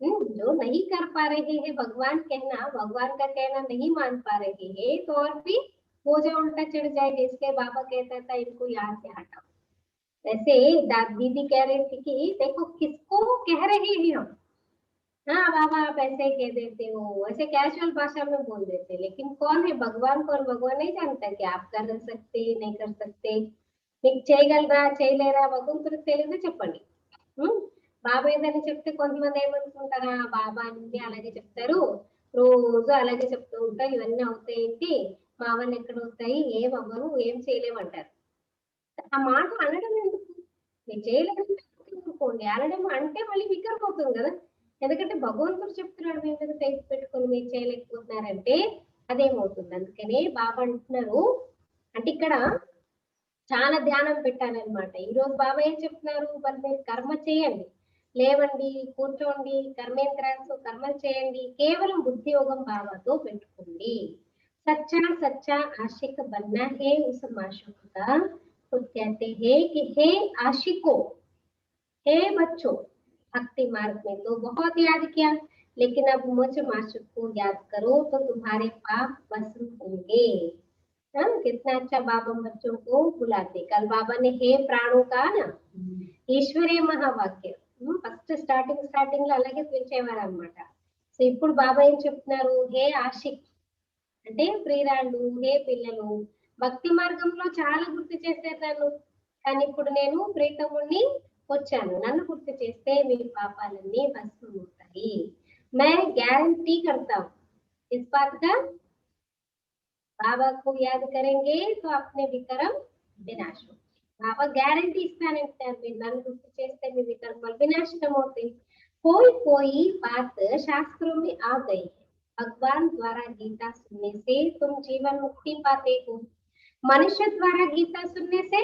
जो नहीं कर पा रहे हैं भगवान कहना, भगवान का कहना नहीं मान पा रहे हैं, तो और भी बोझा उल्टा चढ़ जाएगा। इसलिए बाबा कहता था इनको यहाँ से हटाओ। वैसे दीदी कह रही थी कि देखो किसको कह रहे हैं हम। हाँ बाबा आप ऐसे कह देते हो, ऐसे कैजुअल भाषा में बोल देते, लेकिन कौन है भगवान? कौन? भगवान नहीं जानता कि आप कर सकते नहीं कर सकते। మీకు చేయగలరా చేయలేరా భగవంతుడికి తెలియదు చెప్పండి. బాబా ఏదని చెప్తే కొంతమంది ఏమనుకుంటారా, బాబా అన్ని అలాగే చెప్తారు, రోజు అలాగే చెప్తూ ఉంటారు, ఇవన్నీ అవుతాయేంటి, మా అవన్నీ ఎక్కడ అవుతాయి, ఏం అవ్వరు, ఏం చేయలేమంటారు. ఆ మాట అనడం ఎందుకు? మీరు చేయలేదంటే ఊరుకోండి, అనడం అంటే మళ్ళీ వికరమవుతుంది కదా. ఎందుకంటే భగవంతుడు చెప్తున్నాడు మీ మీద ఫెయిత్ పెట్టుకొని మీరు చేయలేకపోతున్నారంటే అదేమవుతుంది. అందుకనే బాబా అంటున్నారు, అంటే ఇక్కడ చాలా ధ్యానం పెట్టాలన్నమాట. ఈ రోజు బాబా ఏం చెప్తున్నారు, మరి మీరు కర్మ చేయండి, లేవండి, కూర్చోండి, కర్మేంద్రాలతో కర్మలు చేయండి, కేవలం బుద్ధి యోగం బాబాతో పెట్టుకోండి. सच्चा सच्चा आशिक बनना है उस माशूक का। खुद कहते हैं कि हे आशिकों, हे बच्चों, भक्ति मार्ग में तो बहुत याद किया, लेकिन अब मुझ माशूक को याद करो तो तुम्हारे पाप भस्म होंगे। कितना अच्छा बाबा बच्चों को बुलाते। कल बाबा ने हे प्राणों का ना ఈశ్వరీయ మహావాక్యం ఫస్ట్ స్టార్టింగ్ లో అలాగే పిలిచేవారు అనమాట. సో ఇప్పుడు బాబా ఏం చెప్తున్నారు, హే ఆషిక్ అంటే ప్రియురాళ్ళు, హే పిల్లలు, భక్తి మార్గంలో చాలా గుర్తు చేశారు నన్ను, కానీ ఇప్పుడు నేను ప్రీతముణ్ణి వచ్చాను, నన్ను గుర్తు చేస్తే మీ పాపాలన్నీ భస్మమవుతాయి. मैं गारंटी करता हूँ इस बात का, बाबा को याद करेंगे तो अपने विक्रम विनाश हो। बाबा गारंटी ఇస్తానంటారు, మీరు నన్ను గుర్తు చేస్తే మీ వికర్మలు వినాశనం అవుతాయి. कोई कोई बात शास्त्रों में आ गई है, भगवान द्वारा गीता सुनने से तुम जीवन मुक्ति पाते हो। मनुष्य द्वारा गीता सुनने से,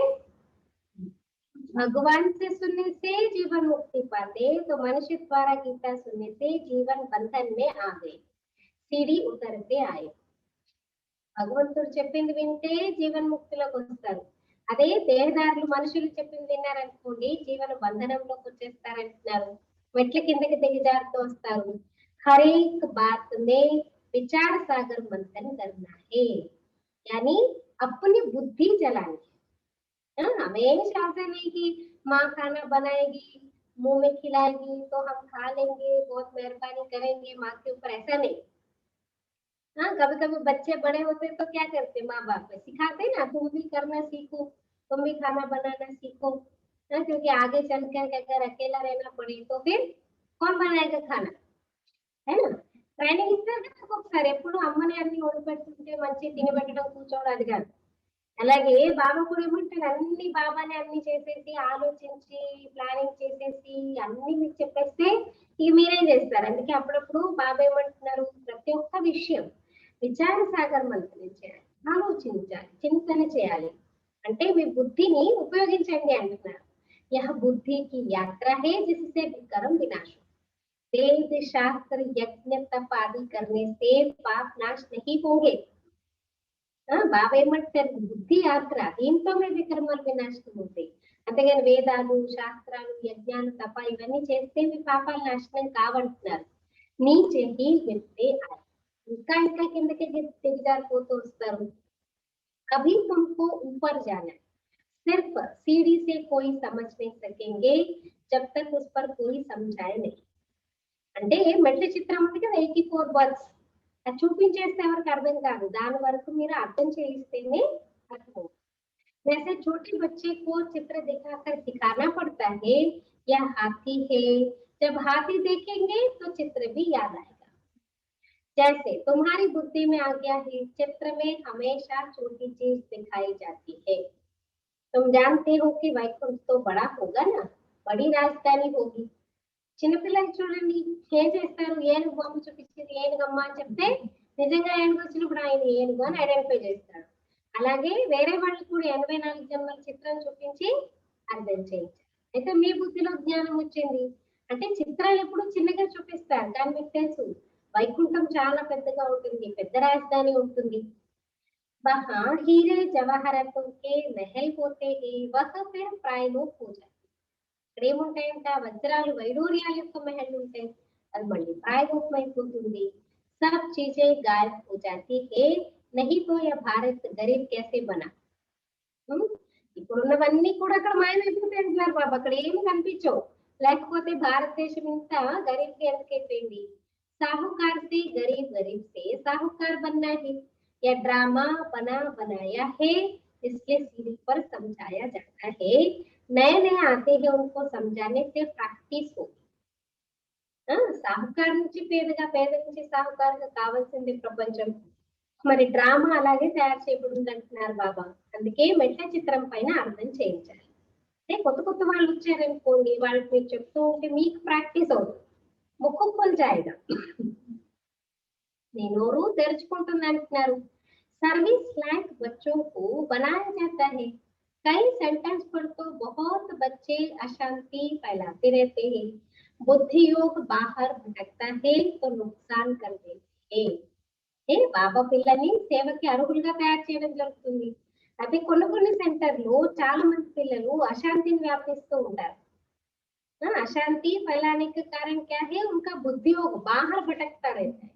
भगवान से सुनने से जीवन मुक्ति पाते, तो मनुष्य द्वारा गीता सुनने से जीवन बंधन में आ गए, सीढ़ी उतरते आए। భగవంతుడు చెప్పింది వింటే జీవన్ ముక్తిలోకి వస్తారు. అదే దేహదారులు మనుషులు చెప్పింది విన్నారనుకోండి, జీవన బంధనంలోకి వచ్చేస్తారంటున్నారు, మెట్ల కిందకి దిగజారుతూ వస్తారు. हर एक बात में विचार सागर मंथन करना है, यानी अपनी बुद्धि जलानी है। हमेशा ऐसा नहीं कि माँ खाना बनाएगी, मुंह में खिलाएगी तो हम खा लेंगे, बहुत मेहरबानी करेंगे माँ के ऊपर, ऐसा नहीं। हाँ, कभी कभी बच्चे बड़े होते तो क्या करते माँ बाप सिखाते ना, तुम भी करना सीखो, तुम भी खाना बनाना सीखो। हाँ, क्योंकि आगे चलकर अगर अकेला रहना पड़े तो फिर कौन बनाएगा खाना, है ना। ట్రైనింగ్ ఇస్తారు కదా ఒకసారి, ఎప్పుడు అమ్మని అన్ని వండి పెడుతుంటే మంచి తినబెట్టడం కూర్చోవడం అది కాదు. అలాగే బాబా కూడా ఏమంటారు, అన్ని బాబానే అన్ని చేసేసి ఆలోచించి ప్లానింగ్ చేసేసి అన్ని మీకు చెప్పేస్తే ఇక మీరేం చేస్తారు. అందుకే అప్పుడప్పుడు బాబా ఏమంటున్నారు, ప్రతి ఒక్క విషయం విచార సాగర్ మంత్రం చేయాలి, ఆలోచించాలి, చింతన చేయాలి. అంటే మీ బుద్ధిని ఉపయోగించండి అంటున్నారు. యహ బుద్ధి కి యాత్ర హే జిస్సే వికరం వినాశ, वेद शास्त्र यज्ञ तप आदि करने से पाप नाश नहीं होंगे. బాబా ఏమంటారు, బుద్ధి యాత్ర, దీంతోనే వికర్మలు వినాశనం అవుతాయి. అంతేగాని వేదాలు శాస్త్రాలు యజ్ఞాలు తప ఇవన్నీ చేస్తే మీ పాపాలు నాశనం కావంటున్నారు. नीचे ही गिरते आए, ఇంకా ఇంకా కిందకి దిగజారిపోతూ వస్తారు. अभी तुमको ऊपर जाना है, सिर्फ सीढ़ी से कोई समझ नहीं सकेंगे जब तक उस पर कोई समझाए नहीं. అంటే మెట్ల చిత్రం ఉంది కదా 84 బర్డ్స్, అది చూపించేస్తే ఎవరికి అర్థం కాదు, దాని వరకు మీరు అర్థం చేయిస్తేనే అర్థం. वैसे छोटे बच्चे को चित्र दिखाकर सिखाना पड़ता है, यह हाथी है, जब हाथी देखेंगे तो चित्र भी याद आएगा. जैसे तुम्हारी बुद्धि में आ गया है, चित्र में हमेशा छोटी चीज दिखाई जाती है. तुम जानते हो कि वैकुंठ तो बड़ा होगा ना, बड़ी राजधानी होगी. చిన్నపిల్లలు చూడండి ఏం చేస్తారు, ఏనుగు బొమ్మ చూపించేది ఏనుగమ్మ అని చెప్తే నిజంగా ఏనుగు వచ్చినప్పుడు ఆయన ఏనుగు అని ఐడెంటిఫై చేస్తాడు. అలాగే వేరే వాళ్ళు కూడా 84 జన్మల చిత్రం చూపించి అర్థం చేయించారు. అయితే మీ బుద్ధిలో జ్ఞానం వచ్చింది అంటే చిత్రాలు ఎప్పుడు చిన్నగా చూపిస్తారు, కానీ మీకు తెలుసు వైకుంఠం చాలా పెద్దగా ఉంటుంది, పెద్ద రాజధాని ఉంటుంది. वहां हीरे जवाहरातों के महल होते हैं, वह फिर प्राय लोग पूजा. ఇక్కడ ఏముంటాయంట, వజ్రాలు వైడూర్యాల యొక్క మహల్ ఉంటాయి, అది మళ్ళీ ప్రాయరూపం అయిపోతుంది. सब चीजें गायब हो जाती है, नहीं तो यह भारत गरीब कैसे बना. ఇప్పుడున్నవన్నీ కూడా అక్కడ మాయమైపోతాయి అంటున్నారు బాబా, అక్కడ ఏమి కనిపించవు, లేకపోతే భారతదేశం ఇంత గరీబ్కి ఎందుకైపోయింది. साहूकार से गरीब, गरीब से साहूकार बनना है, यह ड्रामा बना बनाया है, इसलिए सीढ़ी पर समझाया जाता है. नए नए आते हैं उनको समझाने से प्रैक्टिस होगी. సాహుకారు నుంచి పేదగా, పేద నుంచి సాహుకారుగా కావాల్సింది ప్రపంచం. మరి డ్రామా అలాగే తయారు చేయబడింది అంటున్నారు బాబా. అందుకే మెట్ల చిత్రం పైన అర్థం చేయించాలి. అంటే కొత్త కొత్త వాళ్ళు వచ్చారనుకోండి, వాళ్ళకి మీరు చెప్తూ ఉంటే మీకు ప్రాక్టీస్ అవుతుంది, ముక్కు खुल जाएगा. నీ నోరు తెరుచుకుంటుంది అంటున్నారు. सर्विस लायक बच्चों को बनाया जाता है. कई सेंटेंस पर तो बहुत बच्चे अशांति फैलाते रहते हैं. बुद्धि योग बाहर भटकता है तो नुकसान कर देते हैं. బాబా పిల్లని సేవకి అర్హులుగా తయారు చేయడం జరుగుతుంది. అయితే కొన్ని కొన్ని సెంటర్లో చాలా మంది పిల్లలు అశాంతిని వ్యాపిస్తూ ఉంటారు. अशांति फैलाने के कारण क्या है, उनका बुद्धि योग बाहर भटकता रहता है.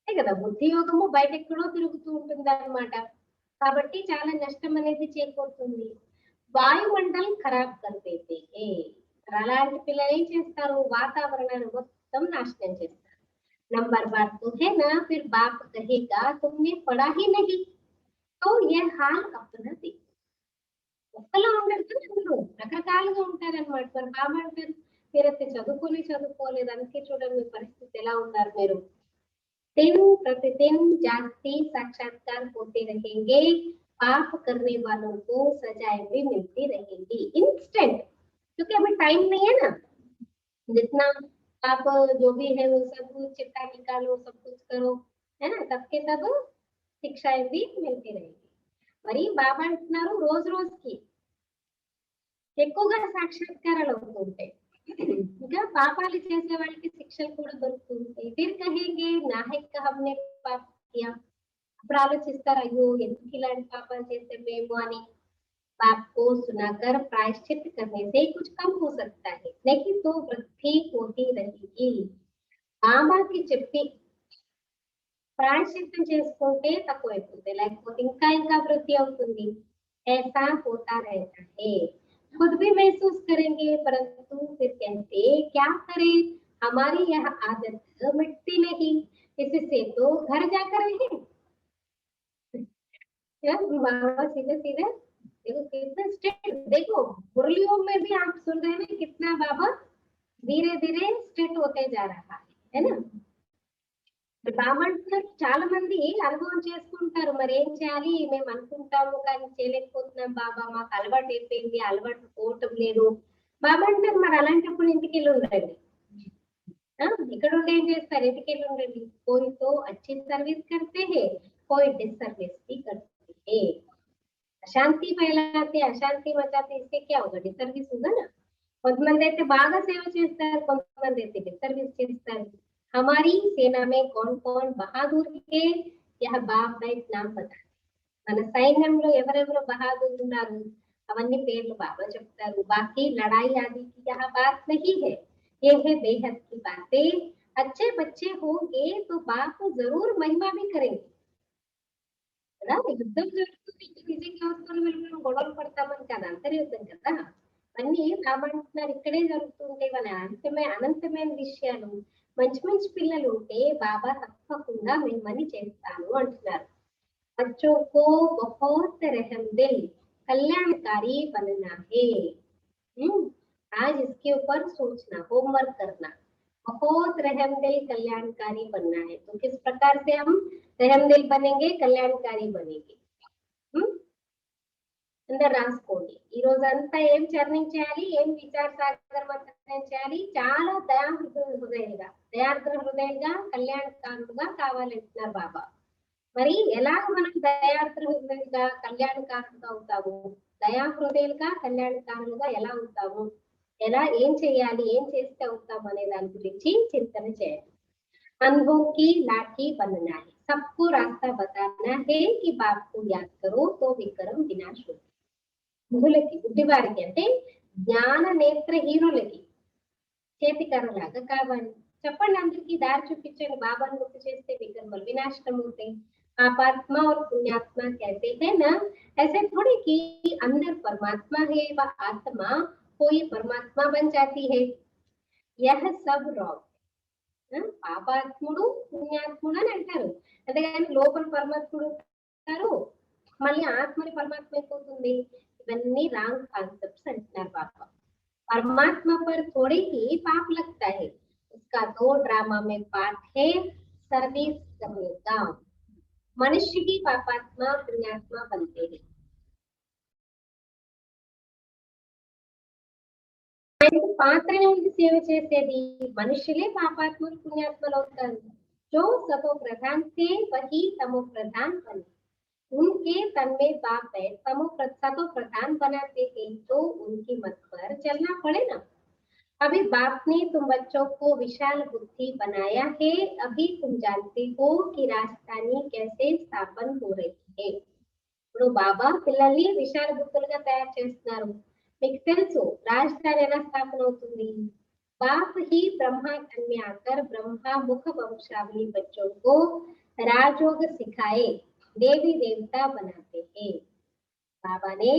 అంతే కదా, బుద్ధి యోగము బయట ఎక్కడో తిరుగుతూ ఉంటుంది అన్నమాట. కాబట్టి చాలా నష్టం అనేది చేకూరుతుంది. వాయుమండల్ ఖరాబ్ కరిపేతే, అలాంటి పిల్లలు ఏం చేస్తారు, వాతావరణాన్ని మొత్తం నాశనం చేస్తారు. నంబర్ బాత్ తో హే నా, ఫిర్ బాప్ కహేగా తుమ్నే పడా హీ నహీ, తో యే హాల్ అప్నా దేఖో. ఒక్కలా ఉండరు కదా, అందరూ రకరకాలుగా ఉంటారన్నమాట. మరి బాబా అంటారు, మీరైతే చదువుకోలేదు, అందుకే చూడండి మీ పరిస్థితి ఎలా ఉన్నారు మీరు. दिन प्रतिदिन जागते साक्षात्कार होते रहेंगे, पाप करने वालों को सजाएं भी मिलती रहेंगी इंस्टेंट, क्योंकि अभी टाइम नहीं है ना. जितना आप जो भी है वो सब चिट्ठा निकालो, सब कुछ करो, है ना, तब के तब शिक्षाएं भी मिलती रहेगी. మరి బాబా అంటున్నారు రోజు రోజుకి ఎక్కువగా సాక్షాత్కారాలు అవుతూ ఉంటాయి, ఇంకా పాపాలు చేసే వాళ్ళకి శిక్షలు కూడా దొరుకుతూ ఉంటాయి. ఫిర్ కహేంగే నాహెక్ హమ్నే పాప్ కియా, అప్పుడు ఆలోచిస్తారు అయ్యో ఎందుకు ఇలాంటి పాపాలు చేస్తే మేము అని. पाप को सुनाकर प्रायश्चित करने से कुछ कम हो सकता है, नहीं तो वृद्धि होती रहेगी. బాబాకి చెప్పి ప్రాయశ్చిత్తం చేసుకుంటే తక్కువైపోతుంది, లేకపోతే ఇంకా ఇంకా వృద్ధి అవుతుంది. ऐसा होता रहता है. खुद भी महसूस करेंगे, परंतु फिर कहते क्या करें, हमारी यह आदत मिटती नहीं, इससे तो घर जाकर रहे। बाबा सीधे सीधे देखो कितना स्ट्रिक्ट, देखो मुरलियों में भी आप सुन रहे हैं कितना बाबा धीरे धीरे स्ट्रिक्ट होते जा रहा है ना। బామంటున్నారు చాలా మంది అనుభవం చేసుకుంటారు, మరి ఏం చేయాలి మేము అనుకుంటాము కానీ చేయలేకపోతున్నాం బాబా, మాకు అలవాటు అయిపోయింది, అలవాటు పోవటం లేదు. బాబా అంటారు మరి అలాంటప్పుడు ఇంటికి వెళ్ళి ఉండండి. ఇక్కడ ఉండి ఏం చేస్తారు, ఇంటికి వెళ్ళి ఉండండి. कोई तो अच्छी सर्विस करते हैं, कोई डिसर्विस भी करते हैं. అశాంతి ఫైలాతే అశాంతి మచాతే इससे क्या होगा, డిసర్విస్ होगा ना. కొంతమంది అయితే బాగా సేవ చేస్తారు, కొంతమంది అయితే డిసర్విస్ చేస్తారు. हमारी सेना में कौन कौन बहादुर है, यह बाप बैठ नाम बता. మన సైన్యంలో ఎవరెవరు బహాదూర్ ఉన్నారు అవన్నీ పేర్లు బాబా చెప్తారు. బాకీ लड़ाई आदि की यह बात नहीं है, ये है बेहद की बातें. अच्छे बच्चे होंगे तो बाप जरूर महिमा भी करेंगे కదా. యుద్ధం జరుగుతుంది, నిజంగా వస్తున్న మనం గొడవలు పడతామని కాదు, అంతర్యుద్ధం కదా. అన్ని రామంటున్నారు ఇక్కడే జరుగుతుంటే మన అనంతమైన విషయాలు. మంచి మంచి పిల్లలు ఉంటే బాబా తప్పకుండా మిమ్మల్ని చేస్తాను అంటున్నారు. बच्चों को बहुत रहम दिल कल्याणकारी बनना है. आज इसके ऊपर सोचना, होमवर्क करना. बहुत रहम दिल कल्याणकारी बनना है. तो किस प्रकार से हम रहम दिल बनेंगे, कल्याणकारी बनेंगे. అందరు రాసుకోండి. ఈ రోజంతా ఏం చర్నింగ్ చేయాలి, ఏం విచార సాగర్ మంత్రం చేయాలి. చాలా దయార్ద్ర హృదయంగా కళ్యాణకారులుగా కావాలంటున్నారు బాబా. మరి ఎలాగ మనం దయార్ద్ర హృదయంగా కళ్యాణకారులుగా అవుతాము, దయా హృదయాలుగా కళ్యాణకారులుగా ఎలా అవుతాము, ఎలా ఏం చేయాలి, ఏం చేస్తే అవుతాము అనే దాని గురించి చింతన చేయాలి. अनुभव की लाठी बनना है, सबको रास्ता बताना है कि बाप को याद करो तो विक्रम विनाश होगा. ముహులకి బుద్ధివారికి అంటే జ్ఞాన నేత్ర హీరోలకి చేతికర్రలాగా కావాలి. చెప్పండి అందరికీ, దారి చూపించండి. బాబాను గుర్తు చేస్తే వికర్మలు వినాశనం అవుతాయి. पापात्मा और पुण्यात्मा कहते हैं ना, ऐसे थोड़ी कि अंदर परमात्मा है व आत्मा कोई परमात्मा बन जाती है. यह सब रॉन्ग. పాపాత్ముడు పుణ్యాత్ముడు అని అంటారు, అంతేగాని లోపల పరమాత్ముడు అంటారు మళ్ళీ ఆత్మని పరమాత్మ అయిపోతుంది. ఇవన్నీ రాంగ్ కాన్సెప్ట్స్ అంటున్నారు బాబా. परमात्मा पर थोड़ी ही पाप लगता है, उसका दो ड्रामा में पार्ट है सर्विस करने का. मनुष्य की पापात्मा पुण्यात्मा बनते हैं. పాత్రనే ఉంది సేవ చేసేది, మనుషులే పాపాత్మలు పుణ్యాత్మలు అవుతారు. जो सतो प्रधान थे वही तमो प्रधान बने. उनके तन में बाप है, सतो प्रधान बनाते थे तो उनकी मत पर चलना पड़े ना. अभी बाप ने तुम बच्चों को विशाल बुद्धि बनाया है, अभी तुम जानते हो कि राजधानी कैसे स्थापन हो रही है. ఇప్పుడు బాబా పిల్లల్ని విశాల బుద్ధులుగా తయారు చేస్తున్నారు. మీకు తెలుసు రాజధాని ఎలా స్థాపన అవుతుంది. बाप ही ब्रह्मा तन में आकर ब्रह्मा मुख वंशावली बच्चों को राजयोग सिखाए, देवी देवता बनाते हैं. బాబానే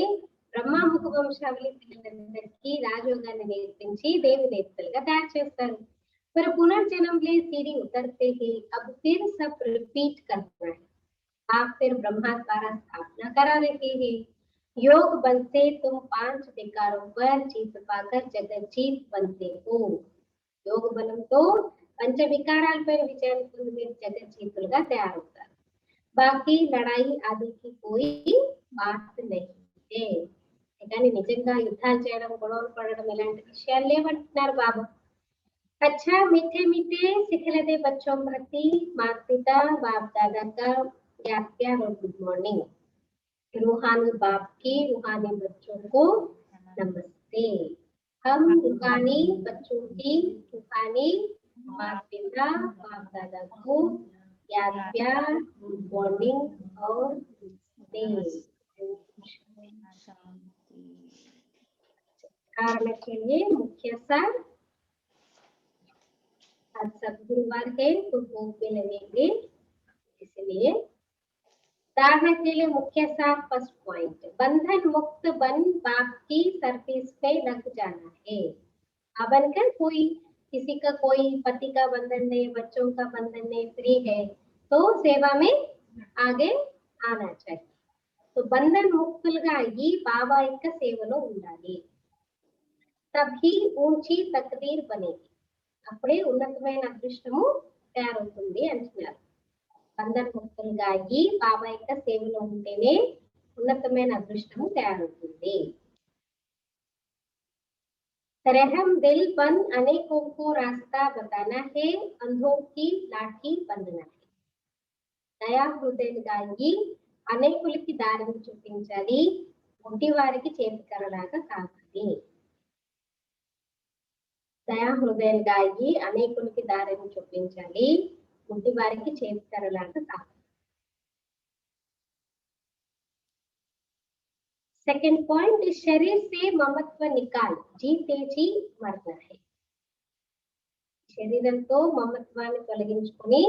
బ్రహ్మ ముఖ వంశావళి పిల్లలందరికీ రాజయోగాన్ని నేర్పించి దేవి దేవతలుగా తయారు చేస్తారు. फिर पुनर्जन्म ले सीढ़ी उतरते ही अब फिर सब रिपीट करना है. आप फिर ब्रह्मा द्वारा स्थापना करा रहे हैं. योग बल से तुम 5 विकारों पर जीत पाकर जगत जीत बनते हो. योग బలంతో పంచ వికారాలపై విజయం పొంది మీరు జగజ్జీతులుగా తయారవుతారు. బాకీ లడాయి ఆది కి కోయి బాత్ నహీ హై. కానీ నిజంగా యుద్ధాలు చేయడం, గొడవలు పడడం ఇలాంటి విషయాలు లేవంటున్నారు బాబా. अच्छा मीठे मीठे सिखलते बच्चों प्रति माता पिता बाप दादा का याद प्यार और गुड मॉर्निंग. रूहानी बाप की रूहानी बच्चों को नमस्ते. हम रूहानी बच्चों की रूहानी माता पिता बाप दादा को याद प्यार गुड मॉर्निंग और कारण के लिए मुख्य सार. आज सदगुरुवार है तो भोग भी लगेंगे, इसलिए उदाहरण के लिए मुख्य सार फर्स्ट पॉइंट, बंधन मुक्त बन बाप की सर्विस पे लग जाना है। बनकर कोई किसी का कोई पति का बंधन नहीं, बच्चों का बंधन नहीं, फ्री है तो सेवा में आगे आना चाहिए। तो బంధన్ ముక్తులుగా అయ్యి బాబా యొక్క సేవలో ఉండాలి. తभी ऊंची तकदीर बनेगी. అప్పుడే ఉన్నతమైన అదృష్టము తయారవుతుంది అంటున్నారు. బంధన్ ముక్తులుగా అయ్యి బాబా యొక్క సేవలో ఉంటేనే ఉన్నతమైన అదృష్టము తయారవుతుంది. रहम दिल बन अनेकों को रास्ता बताना है, अंधों की लाठी बंधना है. దయా హృదయంగా అయ్యి అనేకులకి దారిని చూపించాలి, గుడ్డి వారికి చేతికరలాగా కావాలి. దయా హృదయంగా అయ్యి అనేకులకి దారిని చూపించాలి, గుడ్డి వారికి చేతికరలాగా కావాలి. सेकंड पॉइंट, शरीर से ममत्व निकाल जीते जी मरना है. శరీరంతో మమత్వాన్ని తొలగించుకొని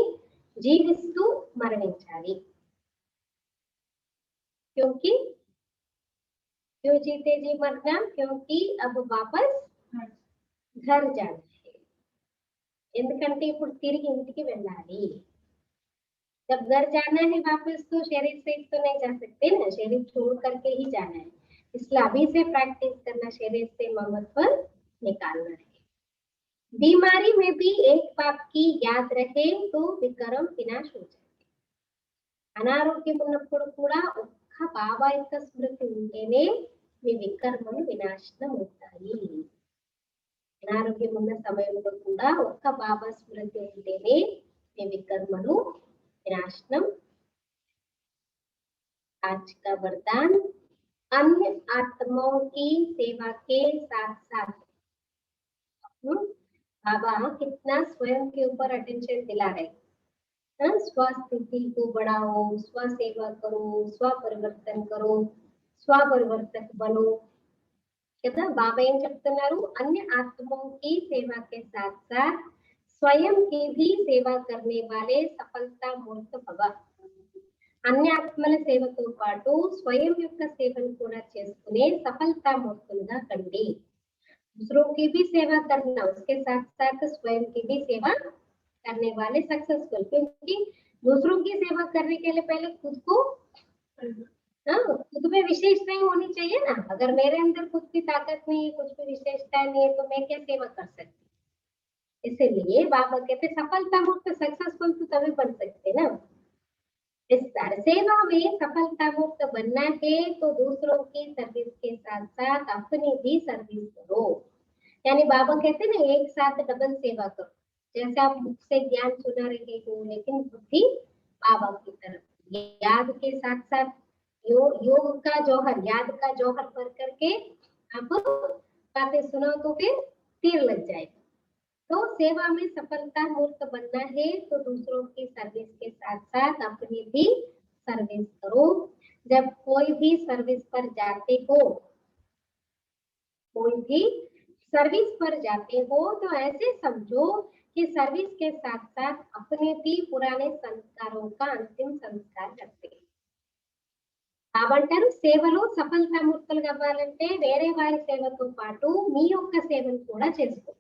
జీవిస్తూ మరణించాలి. क्योंकि क्यों जीते जी मरना? क्योंकि अब वापस घर जाना है. ఎందుకంటే ఇప్పుడు తిరిగి ఇంటికి వెళ్ళాలి. जब घर जाना है वापस तो शरीर से तो नहीं जा सकते ना, शरीर छोड़ करके ही जाना है. इसलिए अभी से प्रैक्टिस करना, शरीर से ममत्व निकालना है. बीमारी में भी एक बाप की याद रहे तो विक्रम विनाश हो जाए. అనారోగ్యం ఉన్నప్పుడు కూడా ఒక్క బాబా యొక్క స్మృతి ఉంటేనే మీ వికర్మలు వినాశనం అవుతాయి. అనారోగ్యం ఉన్న సమయంలో కూడా ఒక్క బాబా స్మృతి ఉంటేనే మీ వికర్మలు विनाशनम. आज का वरदान, अन्य आत्माओं की सेवा के साथ साथ बाबा कितना स्वयं के ऊपर अटेंशन दिला रहे. स्वस्थिति को बढ़ाओ, स्व सेवा करो, स्व परिवर्तन करो, स्व परिवर्तक बनो కదా. బాబా ఏం చెప్తున్నారు? अन्य आत्माओं की सेवा के साथ साथ स्वयं की भी सेवा करने वाले सफलता मूर्त भव. అన్ని ఆత్మల సేవతో పాటు స్వయం యొక్క సేవను కూడా చేసుకునే సఫలతా మూర్తులుగా కండి. दूसरों की भी सेवा करना, उसके साथ साथ स्वयं की भी सेवा करने वाले सक्सेसफुल. क्योंकि दूसरों की सेवा करने के लिए पहले खुद को खुद में विशेषताएं होनी चाहिए ना. अगर मेरे अंदर खुद की ताकत नहीं है, कुछ भी विशेषताएं नहीं है, तो मैं क्या सेवा कर सकती. इसलिए बाबा कहते सफलता मुक्त, सक्सेसफुल तो तभी बन सकते ना. इस तरह सेवा में सफलता मुक्त बनना है तो दूसरों की सर्विस के साथ साथ अपनी भी सर्विस करो. यानी बाबा कहते ना एक साथ डबल सेवा करो. जैसे आप मुख से ज्ञान सुना रहे हो लेकिन बुद्धि बाबा की तरफ. याद के साथ साथ योग का जौहर, याद का जौहर भर करके आप बातें सुनो तो फिर तीर लग जाएगा. तो सेवा में सफलता मूर्त बनना है तो दूसरों की सर्विस के साथ साथ अपनी भी सर्विस करो. जब कोई भी सर्विस पर जाते हो, कोई भी सर्विस पर जाते हो तो ऐसे समझो कि सर्विस के साथ साथ अपने भी पुराने संस्कारों का अंतिम संस्कार करते हैं. కాబట్టారు సేవలో సఫలతా మూర్తులుగా అవ్వాలంటే వేరే వారి సేవతో పాటు మీ యొక్క సేవను కూడా చేసుకో.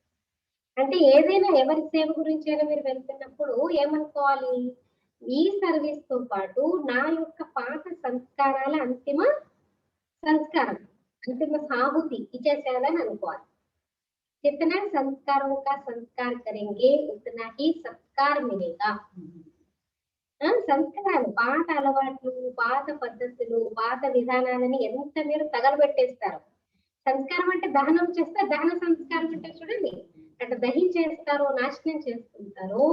అంటే ఏదైనా ఎవరి సేవ గురించి అయినా మీరు వెళ్తున్నప్పుడు ఏమనుకోవాలి? ఈ సర్వీస్ తో పాటు నా యొక్క పాత సంస్కారాల అంతిమ సంస్కారం, అంతిమ సాహుతి ఇచ్చేసేయాలని అనుకోవాలి. जितना संस्कारों का संस्कार करेंगे उतना ही सत्कार मिलेगा. సంస్కారాలు, పాత అలవాట్లు, పాత పద్ధతులు, పాత విధానాలని ఎంత మీరు తగలబెట్టేస్తారు. సంస్కారం అంటే దహనం చేస్తే, దహన సంస్కారం అంటే చూడండి అట్లా దహించేస్తారో, నాశనం చేసుకుంటారో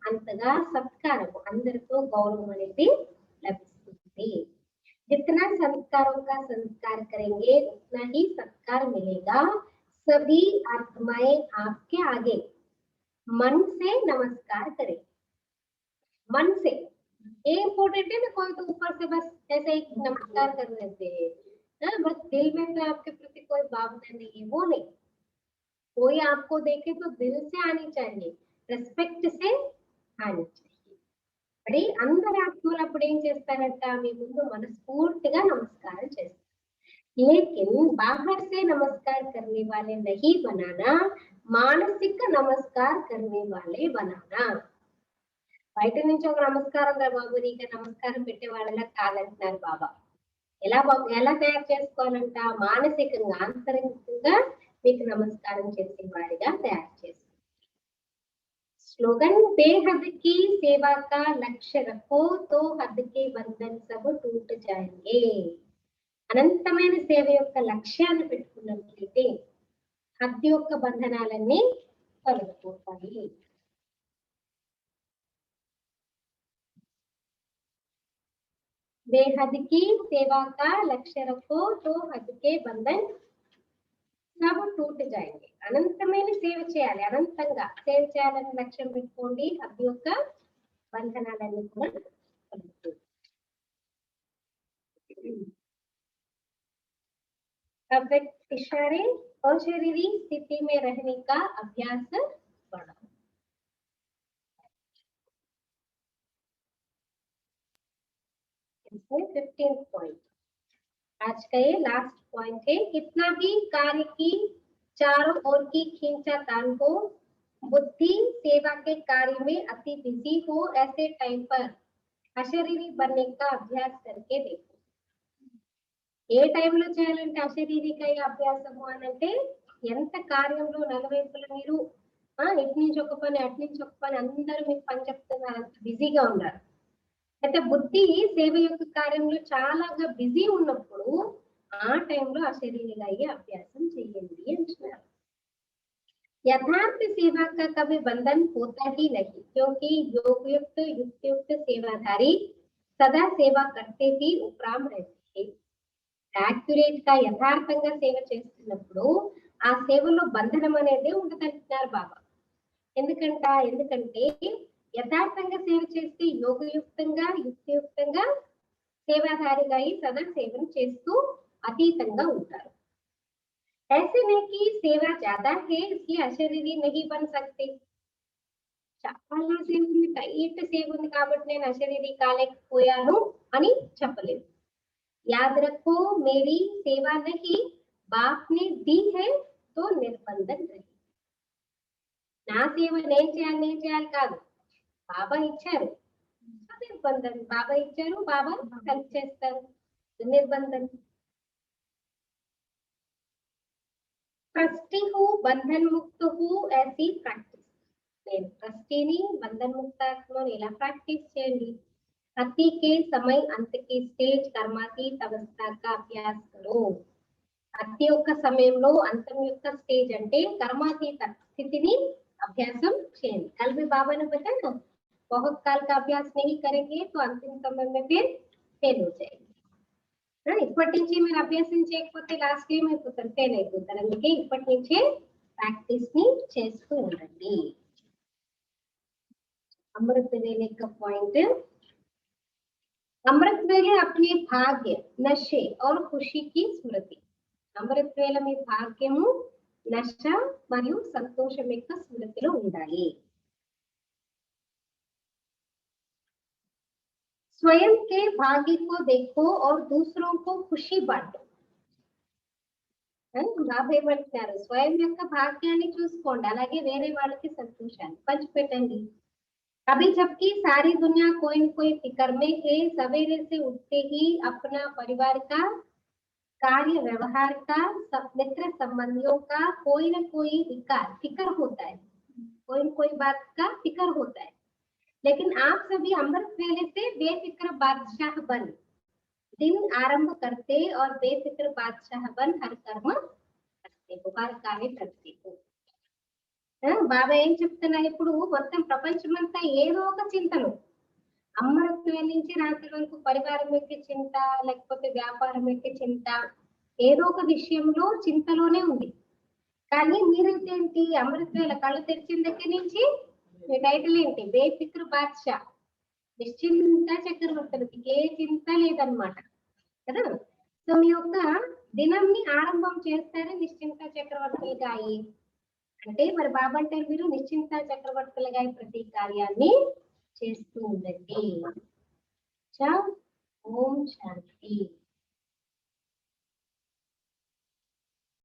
అంతగా సత్కారం, అందరితో గౌరవం అనేది లభిస్తుంది. जितना संस्कारों का संस्कार करेंगे उतना ही सत्कार मिलेगा. सभी आत्माएं आपके आगे मन से नमस्कार करें. मन से ये इम्पोर्टेंट है ना. कोई तो ऊपर से बस ऐसे एक नमस्कार कर लेते हैं, बस दिल में तो आपके प्रति कोई भावना नहीं है, वो नहीं. कोई आपको देखे तो दिल से आनी चाहिए, రెస్పెక్ట్ से आनी चाहिए. మరి అందరి ఆత్మలు అప్పుడు అప్పుడు ఏం చేస్తారంట, మీ ముందు మనస్ఫూర్తిగా నమస్కారం చేస్తారు. लेकिन बाहर से नमस्कार करने वाले नहीं बनाना, मानसिक नमस्कार करने वाले बनाना. బయట నుంచి ఒక నమస్కారం రా బాబు నీకు నమస్కారం పెట్టే వాళ్ళలా కాదంటున్నారు బాబా. ఎలా తయారు చేసుకోవాలంట, మానసికంగా ఆంతరికంగా మీకు నమస్కారం చేసే వారిగా తయారు చేసుకోవాలి. स्लोगन बेहद की सेवा का लक्ष्य रखो तो हद के बंधन सब टूट जाएंगे. అనంతమైన సేవ యొక్క లక్ష్యాన్ని పెట్టుకున్నట్లయితే హద్దు యొక్క బంధనాలన్నీ తొలగిపోతాయి. बेहद की सेवा का लक्ष्य रखो तो हद के बंधन सब टूट जाएंगे. అనంతమైన సేవ చేయాలి, అనంతంగా సేవ చేయాలని లక్ష్యం పెట్టుకోండి, హద్దు యొక్క బంధనాలన్నీ కూడా తొలగిపోతాయి. अव्यक्त इशारे और शरीरी स्थिति में रहने का अभ्यास बढ़ाओ. इसमें 15th पॉइंट आज का ये लास्ट पॉइंट है. कितना भी कार्य की चारों ओर की खींचातान हो, बुद्धि सेवा के कार्य में अति बिजी हो, ऐसे टाइम पर अशरीरी बनने का अभ्यास करके देखो. ఏ టైంలో చేయాలంటే అశరీరిక అభ్యాసము అని అంటే, ఎంత కార్యంలో నలువైపుల మీరు ఇటు నుంచి ఒక పని అటు నుంచి ఒక పని అందరూ మీకు పని చెప్తున్నారు, అంత బిజీగా ఉన్నారు. అయితే బుద్ధి సేవ యొక్క కార్యంలో చాలాగా బిజీ ఉన్నప్పుడు ఆ టైంలో అశరీరిక అభ్యాసం చేయండి అంటున్నారు. यथार्थ सेवा का कभी बंधन होता ही नहीं, क्योंकि योगयुक्त युक्तियुक्त सेवाधारी सदा सेवा करते ही उपराम रहते हैं. యాక్యురేట్ గా యథార్థంగా సేవ చేస్తున్నప్పుడు ఆ సేవలో బంధనం అనేది ఉండదంటున్నారు బాబా. ఎందుకంటే యథార్థంగా సేవ చేస్తే యోగయుక్తంగా యుక్తియుక్తంగా సేవాధారిగా సదా సేవను చేస్తూ అతీతంగా ఉంటారు. ऐसे नहीं कि सेवा ज्यादा है इसलिए अशरीरी नहीं बन सकते. చాలా సేవ ఉంది, టైట్ సేవ ఉంది కాబట్టి నేను అశరీరి కాలేకపోయాను అని చెప్పలేదు. याद रखो मेरी सेवा नहीं, बाप ने दी है तो निर्बंधन रही. నా సేవ నేను చేయాలి కాదు, బాబా ఇచ్చారు, నిర్బంధన్. బాబా ఇచ్చారు, బాబా హెల్ప్ చేస్తారు, నిర్బంధన్. ట్రస్టీ హూ బంధన్ ముక్త హూ ऐसी ప్రాక్టీస్. నేను ట్రస్టీని, బంధన్ ముక్త ఇలా ప్రాక్టీస్ చేయండి. अति के समय अंत की स्टेज कर्मातीत अवस्था का अभ्यास करो. అతి యొక్క సమయంలో అంతం యొక్క స్టేజ్ అంటే కర్మాతీత స్థితిని అభ్యాసం చేయండి. कल भी बाबा ने बताया ना, बहुत काल का अभ्यास नहीं करेंगे तो अंतिम समय में फिर फेल हो जाएंगे. ఇప్పటి నుంచి మీరు అభ్యాసం చేయకపోతే లాస్ట్ టైం అయిపోతారు, ఫెయిల్ అయిపోతారు. అందుకే ఇప్పటి నుంచే ప్రాక్టీస్ ని చేస్తూ ఉండండి. అమృత వేళ యొక్క పాయింట్, अमृत वेले अपने भाग्य नशे और खुशी की स्मृति. अमृत वेले మీ భాగ్యము నశ మరియు సంతోషం యొక్క స్మృతిలో ఉండాలి. स्वयं के भाग्य को देखो और दूसरों को खुशी बांटो. బాబా ఏమంటున్నారు, స్వయం యొక్క భాగ్యాన్ని చూసుకోండి, అలాగే వేరే వాళ్ళకి సంతోషాన్ని పంచిపెట్టండి. अभी जबकि सारी दुनिया कोई न कोई फिक्र में है, सवेरे से उठते ही अपना परिवार का, कार्य व्यवहार का, सब मित्र संबंधियों का कोई न कोई फिक्र होता है, कोई न कोई बात का फिक्र होता है. लेकिन आप सभी अमृत वेले से बेफिक्र बादशाह बन दिन आरंभ करते और बेफिक्र बादशाह बन हर कर्म करते हो, हर कार्य करते हो. బాబా ఏం చెప్తున్నారు, ఇప్పుడు మొత్తం ప్రపంచం అంతా ఏదో ఒక చింతలు, అమృత వేళ నుంచి రాత్రి వరకు పరివారం యొక్క చింత, లేకపోతే వ్యాపారం యొక్క చింత, ఏదో ఒక విషయంలో చింతలోనే ఉంది. కానీ మీరైతే ఏంటి, అమృత వేళ కళ్ళు తెరిచిన దగ్గర నుంచి మీ టైటిల్ ఏంటి, బేఫిక్ర్ బాద్షా, నిశ్చింత చక్రవర్తులకి ఏ చింత లేదనమాట కదా. సో మీ యొక్క దినంని ఆరంభం చేస్తారే నిశ్చింత చక్రవర్తులుగా అయ్యి. అంటే మరి బాబా అంటే మీరు నిశ్చింత చక్రవర్తులుగా ప్రతి కార్యాన్ని చేస్తూ ఉండండి. अच्छा, ओम शांति।